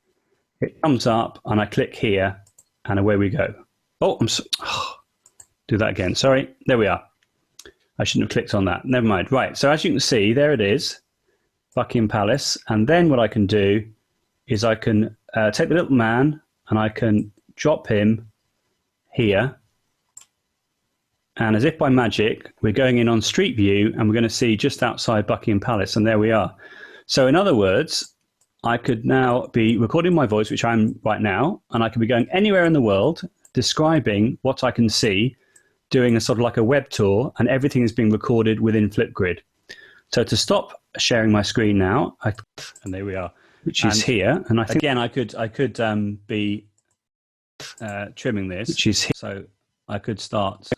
it comes up, and I click here, and away we go. Oh, do that again. Sorry, there we are. I shouldn't have clicked on that. Never mind. Right, so as you can see, there it is, Buckingham Palace. And then what I can do is I can take the little man and I can drop him here. And as if by magic, we're going in on Street View and we're going to see just outside Buckingham Palace. And there we are. So in other words, I could now be recording my voice, which I'm right now, and I could be going anywhere in the world, describing what I can see, doing a sort of like a web tour, and everything is being recorded within Flipgrid. So to stop sharing my screen now, and there we are, which is here. And I think again, I could be trimming this, which is here. So I could start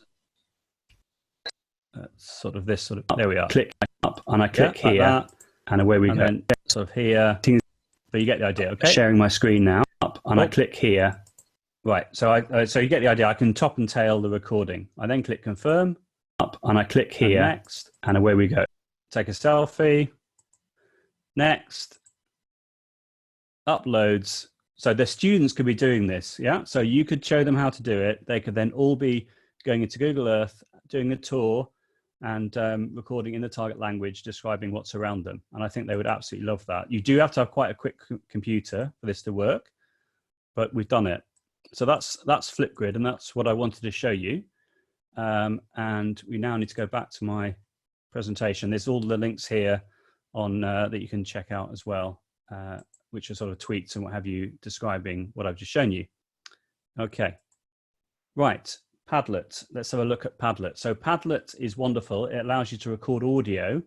sort of this sort of. There we are. Click up, and I click here, like and away we go. Then sort of here. But you get the idea. Okay. Sharing my screen now, up, and I click here. Right. So so you get the idea. I can top and tail the recording. I then click confirm, up, and I click here, and next, and away we go. Take a selfie. Next. Uploads. So the students could be doing this. Yeah. So you could show them how to do it. They could then all be going into Google Earth, doing the tour, and recording in the target language, describing what's around them. And I think they would absolutely love that. You do have to have quite a quick computer for this to work, but we've done it. So that's Flipgrid, and that's what I wanted to show you. And we now need to go back to my presentation. There's all the links here on that you can check out as well, which are sort of tweets and what have you, describing what I've just shown you. Okay, right. Padlet. Let's have a look at Padlet. So Padlet is wonderful. It allows you to record audio,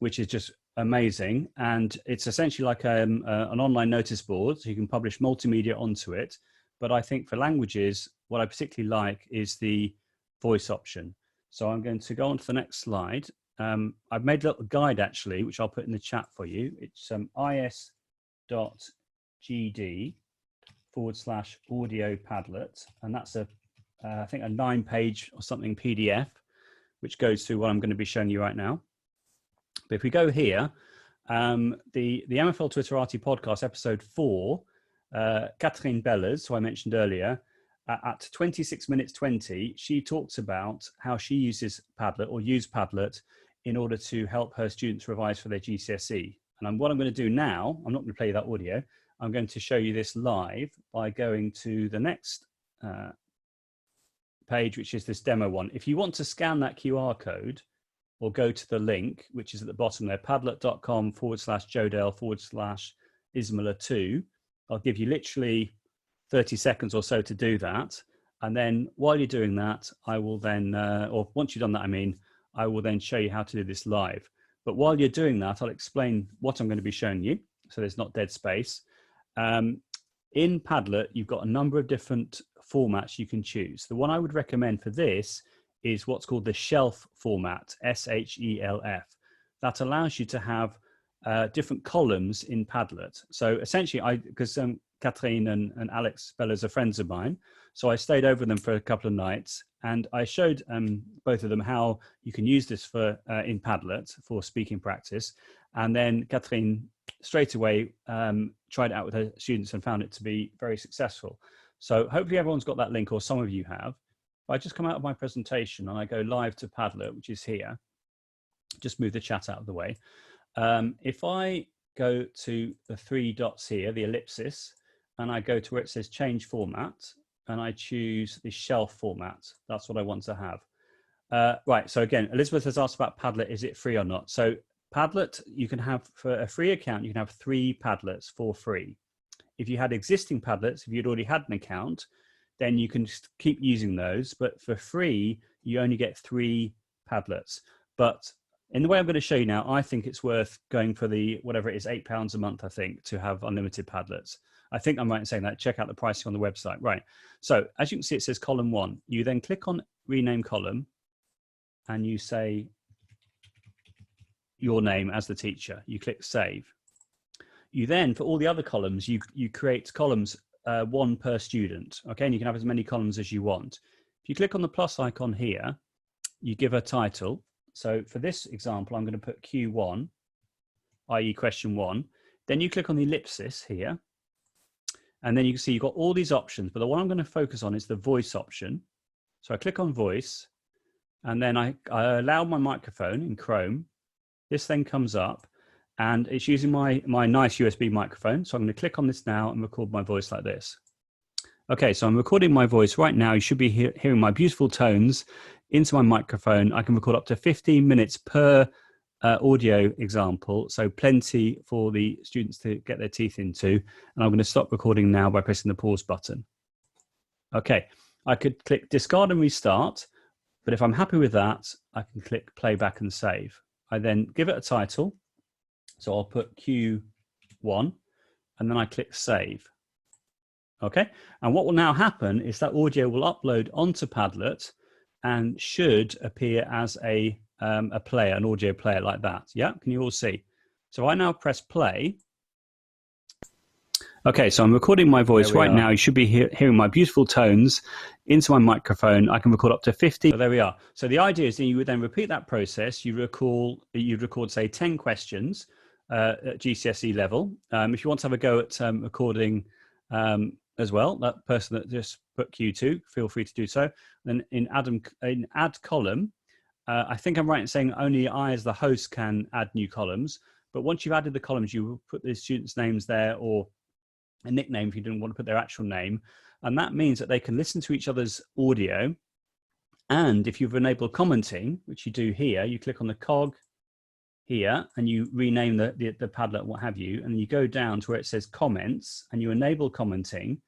which is just amazing. And it's essentially like an online notice board. So you can publish multimedia onto it. But I think for languages, what I particularly like is the voice option. So I'm going to go on to the next slide. I've made a little guide actually, which I'll put in the chat for you. It's is.gd/audio Padlet. And that's I think a 9-page or something PDF, which goes through what I'm going to be showing you right now. But if we go here, the MFL Twitterati podcast, episode 4, Catherine Bellers, who I mentioned earlier, at 26 minutes 20, she talks about how she uses Padlet or used Padlet in order to help her students revise for their GCSE. And what I'm going to do now, I'm not going to play that audio, I'm going to show you this live by going to the next page, which is this demo one. If you want to scan that QR code or go to the link, which is at the bottom there, padlet.com/jodel/Ismaila2, I'll give you literally 30 seconds or so to do that. And then while you're doing that, I will then, or once you've done that, I mean, I will then show you how to do this live. But while you're doing that, I'll explain what I'm going to be showing you. So there's not dead space. In Padlet, you've got a number of different formats you can choose. The one I would recommend for this is what's called the shelf format, SHELF. That allows you to have different columns in Padlet. So essentially, because Catherine and Alex Bellers are friends of mine, so I stayed over them for a couple of nights, and I showed both of them how you can use this for in Padlet for speaking practice. And then Catherine straight away tried it out with her students and found it to be very successful. So hopefully everyone's got that link, or some of you have. If I just come out of my presentation and I go live to Padlet, which is here, just move the chat out of the way. If I go to the 3 dots here, the ellipsis, and I go to where it says change format, and I choose the shelf format, that's what I want to have. Right, so again, Elizabeth has asked about Padlet, is it free or not? So Padlet, you can have, for a free account, you can have 3 Padlets for free. If you had existing Padlets, if you'd already had an account, then you can just keep using those. But for free, you only get 3 Padlets. But in the way I'm going to show you now, I think it's worth going for the, whatever it is, £8 a month, I think, to have unlimited Padlets. I think I'm right in saying that. Check out the pricing on the website. Right. So as you can see, it says column 1. You then click on rename column and you say your name as the teacher. You click save. You then, for all the other columns, you create columns, 1 per student. Okay, and you can have as many columns as you want. If you click on the plus icon here, you give a title. So for this example, I'm going to put Q1, i.e. question 1. Then you click on the ellipsis here, and then you can see you've got all these options, but the one I'm going to focus on is the voice option. So I click on voice, and then I allow my microphone in Chrome. This then comes up, and it's using my nice USB microphone. So I'm going to click on this now and record my voice like this. Okay, so I'm recording my voice right now. You should be hearing my beautiful tones into my microphone. I can record up to 15 minutes per audio example, so plenty for the students to get their teeth into. And I'm going to stop recording now by pressing the pause button. Okay, I could click discard and restart, but if I'm happy with that, I can click playback and save. I then give it a title, so I'll put Q1, and then I click save. Okay, and what will now happen is that audio will upload onto Padlet and should appear as a player, an audio player like that. Yeah, can you all see? So I now press play. Okay, so I'm recording my voice right now. You should be hearing my beautiful tones into my microphone. I can record up to 50. So there we are. So the idea is that you would then repeat that process. You'd record, say, 10 questions at GCSE level. If you want to have a go at recording as well, that person that just put Q2, feel free to do so. Then in add column, I think I'm right in saying only I as the host can add new columns, but once you've added the columns, you will put the students' names there, or a nickname if you didn't want to put their actual name. And that means that they can listen to each other's audio. And if you've enabled commenting, which you do here, you click on the cog here and you rename the Padlet, what have you, and you go down to where it says comments and you enable commenting,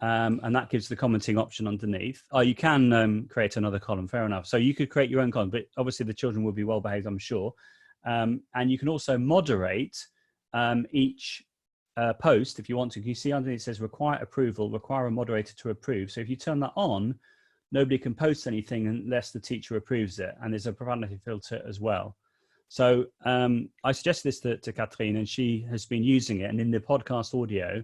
and that gives the commenting option underneath. Oh, you can create another column, fair enough. So you could create your own column, but obviously the children will be well behaved, I'm sure. And you can also moderate each post if you want to. You see underneath it says require approval, require a moderator to approve. So if you turn that on, nobody can post anything unless the teacher approves it, and there's a profanity filter as well. So I suggested this to Catherine, and she has been using it. And in the podcast audio,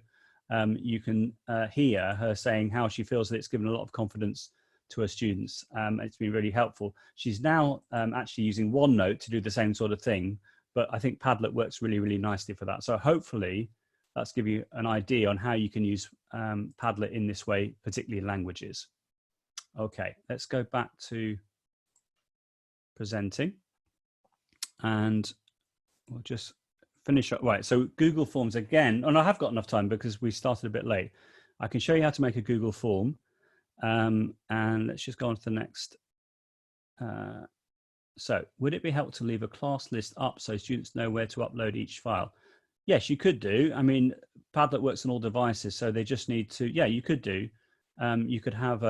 you can hear her saying how she feels that it's given a lot of confidence to her students. It's been really helpful. She's now actually using OneNote to do the same sort of thing, but I think Padlet works really, really nicely for that. So hopefully that's give you an idea on how you can use Padlet in this way, particularly in languages. Okay, let's go back to presenting. And we'll just finish up. Right, so Google Forms again, and I have got enough time because we started a bit late. I can show you how to make a Google form. And let's just go on to the next. So would it be helpful to leave a class list up so students know where to upload each file? Yes, you could do. I mean, Padlet works on all devices, so they just need to, yeah, you could do. You could have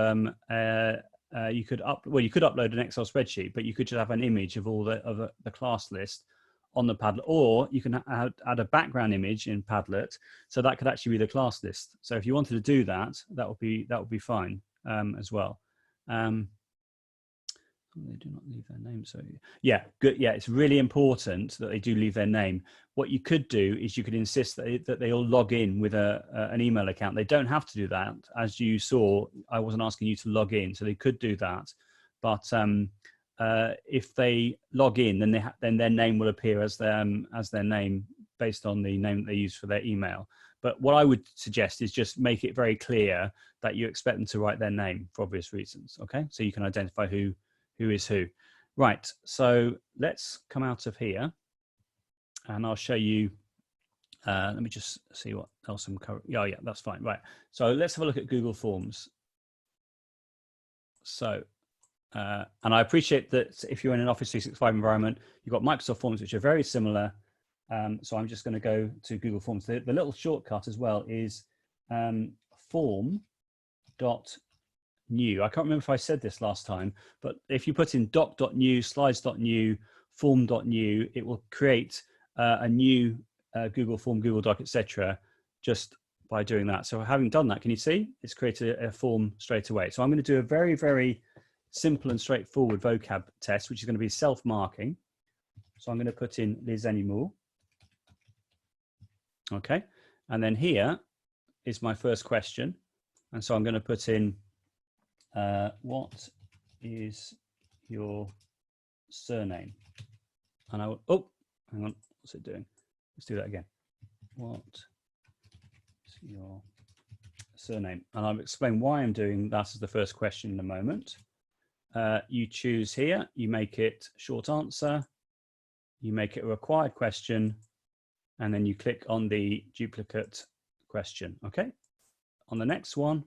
you could upload an Excel spreadsheet, but you could just have an image of all the class list on the Padlet, or you can add a background image in Padlet, so that could actually be the class list. So if you wanted to do that, that would be fine as well. They do not leave their name. So yeah, good. Yeah, it's really important that they do leave their name. What you could do is you could insist that they all log in with an email account. They don't have to do that. As you saw, I wasn't asking you to log in, so they could do that. But if they log in, then their name will appear as their name based on the name that they use for their email. But what I would suggest is just make it very clear that you expect them to write their name for obvious reasons. Okay, so you can identify who is who. Right, so let's come out of here and I'll show you, let me just see what else I'm covering. Oh yeah, that's fine. Right, so let's have a look at Google Forms. So, and I appreciate that if you're in an Office 365 environment, you've got Microsoft Forms, which are very similar. So I'm just going to go to Google Forms. The little shortcut as well is form.new. I can't remember if I said this last time, but if you put in doc.new, slides.new, form.new, it will create a new Google Form, Google Doc, etc. just by doing that. So having done that, can you see? It's created a form straight away. So I'm going to do a very, very simple and straightforward vocab test, which is going to be self-marking. So I'm going to put in les animaux. Okay. And then here is my first question. And so I'm going to put in, what is your surname? And I will, oh, hang on, what's it doing? Let's do that again. What is your surname? And I'll explain why I'm doing that as the first question in a moment. You choose here, you make it short answer, you make it a required question, and then you click on the duplicate question, okay? On the next one,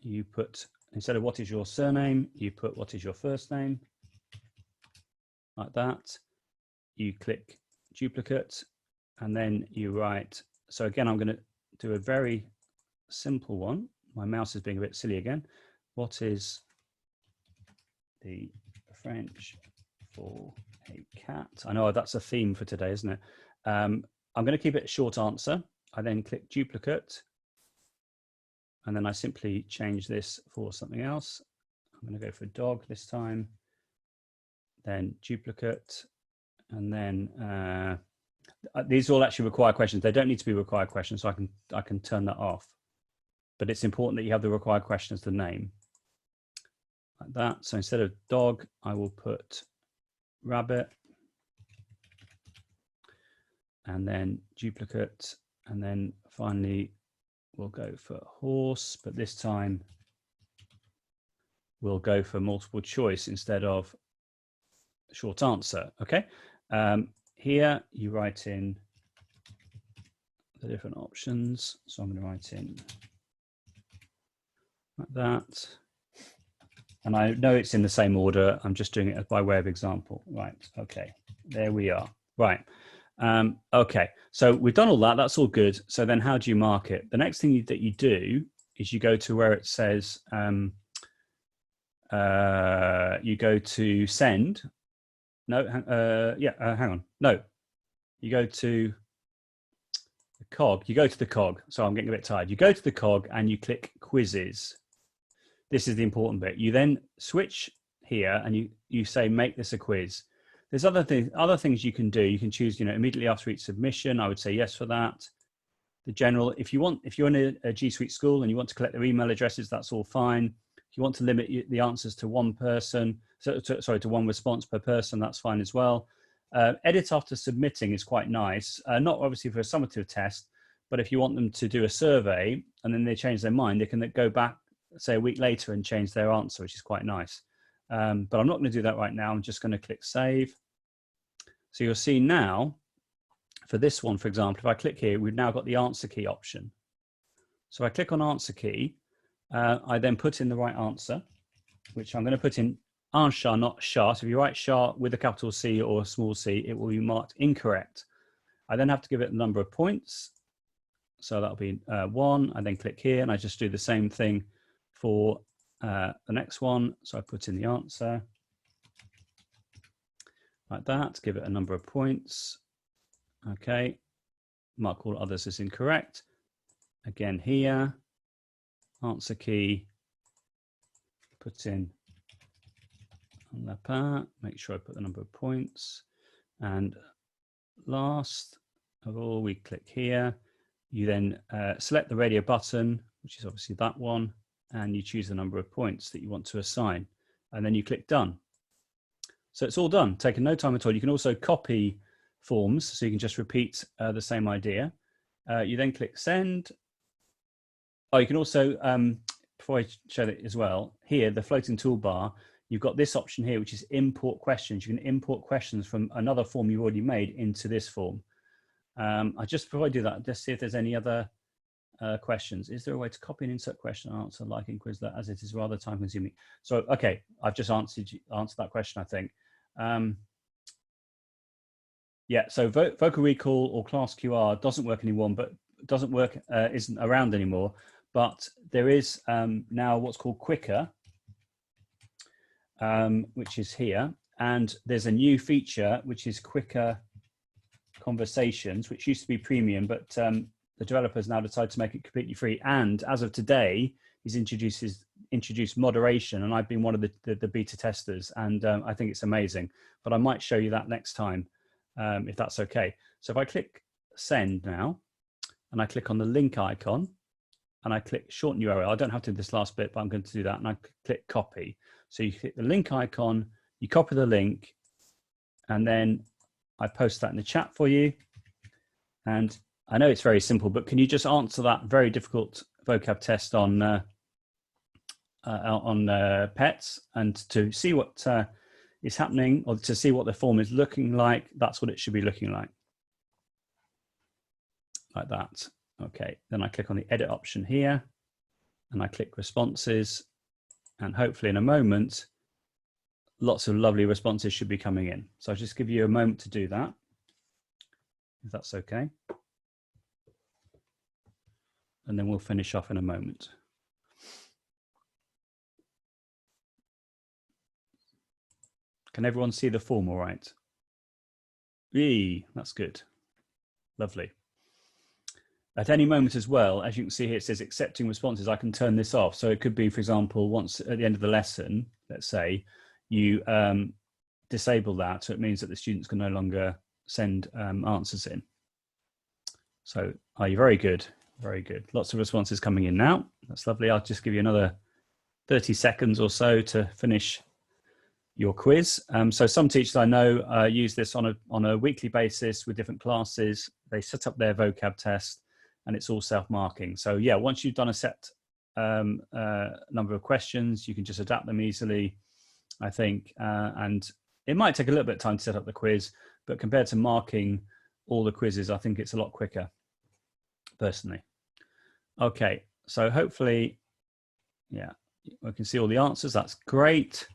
you put, instead of what is your surname, you put what is your first name, like that. You click duplicate, and then you write, so again, I'm going to do a very simple one. My mouse is being a bit silly again. What is the French for a cat? I know that's a theme for today, isn't it? I'm going to keep it a short answer. I then click duplicate, and then I simply change this for something else. I'm going to go for dog this time, then duplicate, and then these all actually require questions. They don't need to be required questions, so I can turn that off. But it's important that you have the required question as the name, like that. So instead of dog, I will put rabbit, and then duplicate, and then finally we'll go for horse, but this time we'll go for multiple choice instead of short answer. Okay. Here you write in the different options. So I'm going to write in like that. And I know it's in the same order. I'm just doing it by way of example. Right. Okay. There we are. Right. Okay. So we've done all that. That's all good. So then how do you mark it? The next thing that you do is you go to where it says, you go to send. No, hang on. No, you go to the cog. You go to the cog. So I'm getting a bit tired. You go to the cog and you click quizzes. This is the important bit. You then switch here and you say, make this a quiz. There's other things you can do. You can choose, immediately after each submission. I would say yes for that. The general, if you're in a G Suite school and you want to collect their email addresses, that's all fine. If you want to limit the answers to one person, to one response per person, that's fine as well. Edit after submitting is quite nice. Not obviously for a summative test, but if you want them to do a survey and then they change their mind, they can go back, say a week later, and change their answer, which is quite nice. But I'm not going to do that right now. I'm just going to click save. So you'll see now, for this one, for example, if I click here, we've now got the answer key option. So I click on answer key. I then put in the right answer, which I'm going to put in answer, not sha. So if you write sha with a capital C or a small c, it will be marked incorrect. I then have to give it a number of points. So that'll be 1. I then click here and I just do the same thing for the next one. So I put in the answer like that, give it a number of points. Okay, mark all others as incorrect. Again here, answer key, put in on the part, make sure I put the number of points. And last of all, we click here. You then select the radio button, which is obviously that one, and you choose the number of points that you want to assign. And then you click done. So it's all done, taken no time at all. You can also copy forms, so you can just repeat the same idea. You then click send. Oh, you can also, before I show that as well, here, the floating toolbar, you've got this option here, which is import questions. You can import questions from another form you've already made into this form. Before I do that, just see if there's any other questions. Is there a way to copy and insert question and answer like in Quizlet, as it is rather time consuming? So, okay, I've just answered that question, I think. Yeah, so vocal recall or class QR doesn't work anymore, but isn't around anymore. But there is now what's called Quicker, which is here. And there's a new feature, which is Quicker Conversations, which used to be premium, but the developers now decided to make it completely free. And as of today, he's introduced moderation, and I've been one of the beta testers, and I think it's amazing. But I might show you that next time, if that's okay. So if I click send now, and I click on the link icon, and I click shorten URL, I don't have to do this last bit, but I'm going to do that, and I click copy. So you click the link icon, you copy the link, and then I post that in the chat for you. And I know it's very simple, but can you just answer that very difficult vocab test on pets, and to see what is happening, or to see what the form is looking like? That's what it should be looking like that. Okay, then I click on the edit option here, and I click responses, and hopefully in a moment, lots of lovely responses should be coming in. So I'll just give you a moment to do that, if that's okay. And then we'll finish off in a moment. Can everyone see the form all right? That's good. Lovely. At any moment as well, as you can see here, it says accepting responses. I can turn this off. So it could be, for example, once at the end of the lesson, let's say, you disable that. So it means that the students can no longer send answers in. So are you very good? Very good. Lots of responses coming in now. That's lovely. I'll just give you another 30 seconds or so to finish your quiz. So some teachers I know use this on a weekly basis with different classes. They set up their vocab test and it's all self-marking. So yeah, once you've done a set number of questions, you can just adapt them easily, I think. And it might take a little bit of time to set up the quiz, but compared to marking all the quizzes, I think it's a lot quicker, personally. Okay, so hopefully, yeah, we can see all the answers. That's great.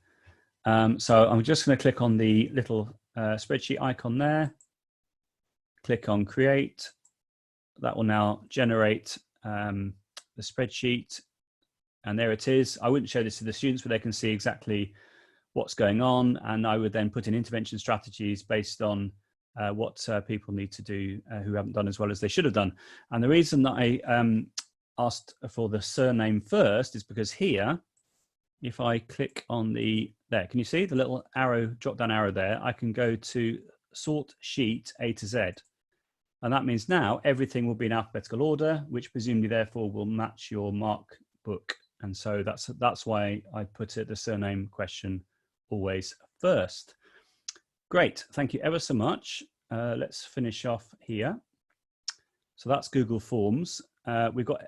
So I'm just going to click on the little spreadsheet icon there, click on create. That will now generate the spreadsheet, and there it is. I wouldn't show this to the students, but they can see exactly what's going on, and I would then put in intervention strategies based on what people need to do who haven't done as well as they should have done. And the reason that I asked for the surname first is because here, if I click on there, can you see the little arrow, drop down arrow there? I can go to sort sheet A to Z. And that means now everything will be in alphabetical order, which presumably therefore will match your mark book. And so that's why I put it the surname question always first. Great, thank you ever so much. Let's finish off here. So that's Google Forms. We've got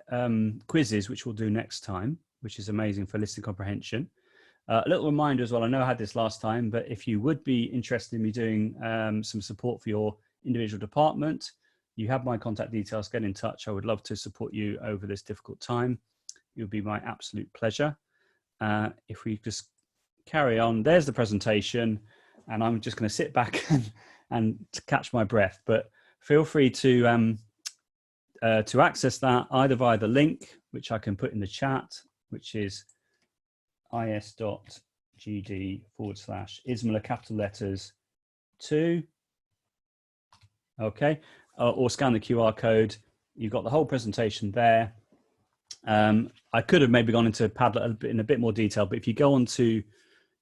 quizzes, which we'll do next time, which is amazing for listening comprehension. A little reminder as well, I know I had this last time, but if you would be interested in me doing some support for your individual department, you have my contact details, get in touch. I would love to support you over this difficult time. It would be my absolute pleasure. If we just carry on, there's the presentation, and I'm just going to sit back and to catch my breath, but feel free to access that either via the link, which I can put in the chat, which is is.gd/Ismaila capital letters 2. Okay, or scan the QR code. You've got the whole presentation there. I could have maybe gone into Padlet in a bit more detail, but if you go onto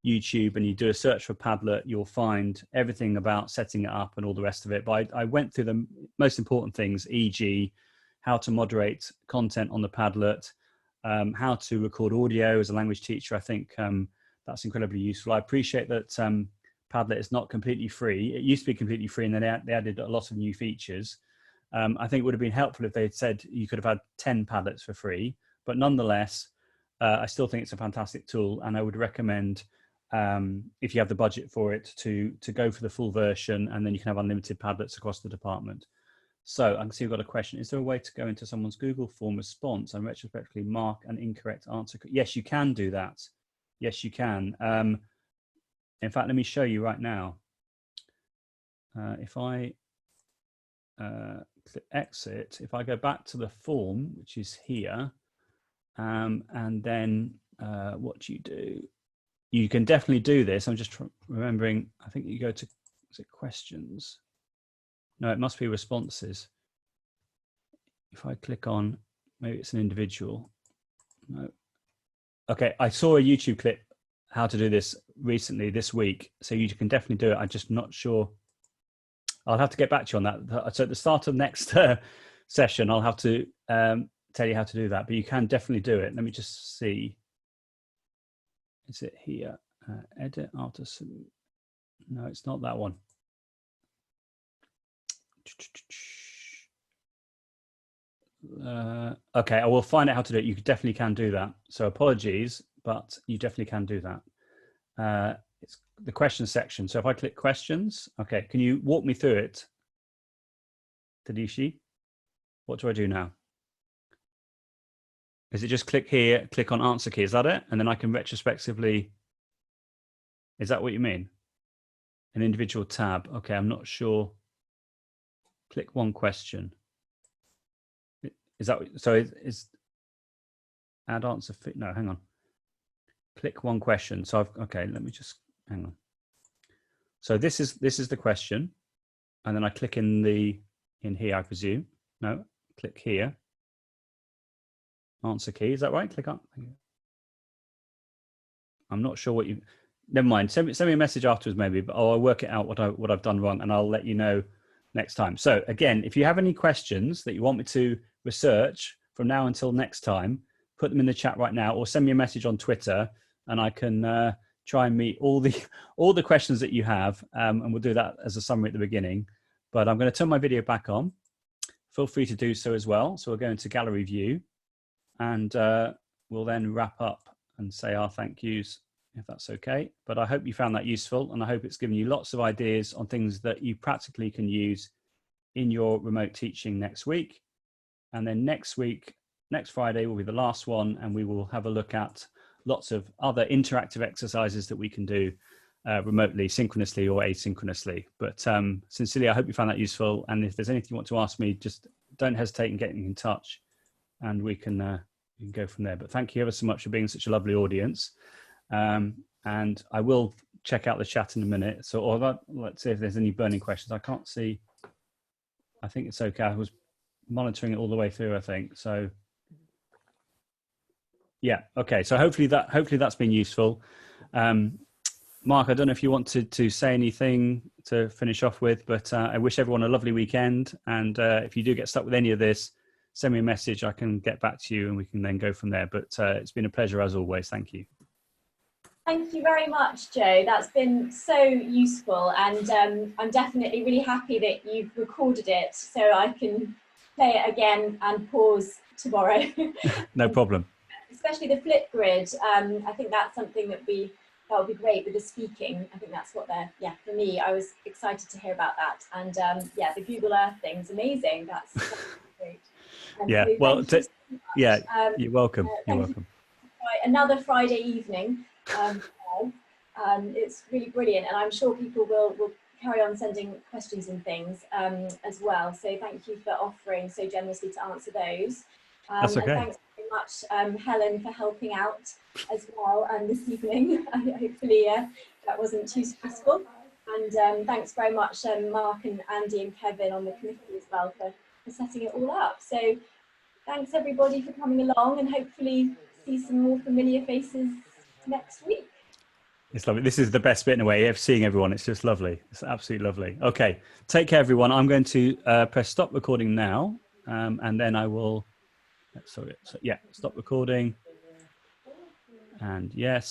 YouTube and you do a search for Padlet, you'll find everything about setting it up and all the rest of it. But I went through the most important things, e.g. how to moderate content on the Padlet, how to record audio as a language teacher. I think that's incredibly useful. I appreciate that Padlet is not completely free. It used to be completely free, and then they added a lot of new features. I think it would have been helpful if they had said you could have had 10 Padlets for free, but nonetheless, I still think it's a fantastic tool, and I would recommend, if you have the budget for it, to go for the full version, and then you can have unlimited Padlets across the department. So I can see we've got a question. Is there a way to go into someone's Google form response and retrospectively mark an incorrect answer? Yes, you can do that. Yes, you can. In fact, let me show you right now. If I click exit, if I go back to the form, which is here, and then what do? You can definitely do this. I'm just remembering, I think you go to, is it questions? No, it must be responses. If I click on, maybe it's an individual. No. Okay, I saw a YouTube clip how to do this recently this week, so you can definitely do it. I'm just not sure. I'll have to get back to you on that. So at the start of next session, I'll have to tell you how to do that, but you can definitely do it. Let me just see. Is it here? Edit after some. No, it's not that one. Okay, I will find out how to do it. You definitely can do that. So apologies, but you definitely can do that. It's the question section. So if I click questions, okay, can you walk me through it, Tadishi? What do I do now? Is it just click here, click on answer key? Is that it? And then I can retrospectively. Is that what you mean? An individual tab. Okay, I'm not sure. Click one question. Is that so? Is add answer? No, hang on. Click one question. So okay. Let me just hang on. So this is the question, and then I click in here. I presume. No, click here. Answer key. Is that right? Click on. I'm not sure what you. Never mind. Send me a message afterwards, maybe. But I'll work it out what I've done wrong, and I'll let you know next time. So again, if you have any questions that you want me to research from now until next time, put them in the chat right now, or send me a message on Twitter, and I can try and meet all the questions that you have, and we'll do that as a summary at the beginning. But I'm going to turn my video back on. Feel free to do so as well. So we'll go into gallery view, and we'll then wrap up and say our thank yous, if that's okay. But I hope you found that useful, and I hope it's given you lots of ideas on things that you practically can use in your remote teaching next week. And then next week, next Friday will be the last one, and we will have a look at lots of other interactive exercises that we can do remotely, synchronously or asynchronously. But sincerely, I hope you found that useful. And if there's anything you want to ask me, just don't hesitate in getting in touch, and we can go from there. But thank you ever so much for being such a lovely audience. And I will check out the chat in a minute. So, let's see if there's any burning questions. I can't see. I think it's okay. I was monitoring it all the way through, I think. So, yeah. Okay. So hopefully that's been useful. Mark, I don't know if you wanted to say anything to finish off with, but I wish everyone a lovely weekend. And if you do get stuck with any of this, send me a message. I can get back to you, and we can then go from there. But it's been a pleasure as always. Thank you. Thank you very much, Joe. That's been so useful, and I'm definitely really happy that you've recorded it so I can play it again and pause tomorrow. No problem. Especially the Flipgrid. I think that's something that would be great with the speaking. I think that's what for me, I was excited to hear about that. And yeah, the Google Earth thing's amazing. That's great. Yeah, so well, you're welcome. You're welcome. Another Friday evening. It's really brilliant, and I'm sure people will carry on sending questions and things as well. So thank you for offering so generously to answer those. That's okay. And thanks very much, Helen, for helping out as well this evening. Hopefully that wasn't too stressful. And thanks very much, Mark and Andy and Kevin on the committee as well for setting it all up. So thanks everybody for coming along, and hopefully see some more familiar faces next week. It's lovely. This is the best bit in a way of seeing everyone. It's just lovely. It's absolutely lovely. Okay, take care, everyone. I'm going to press stop recording now, and then I will. Sorry. So, yeah, stop recording. And yes.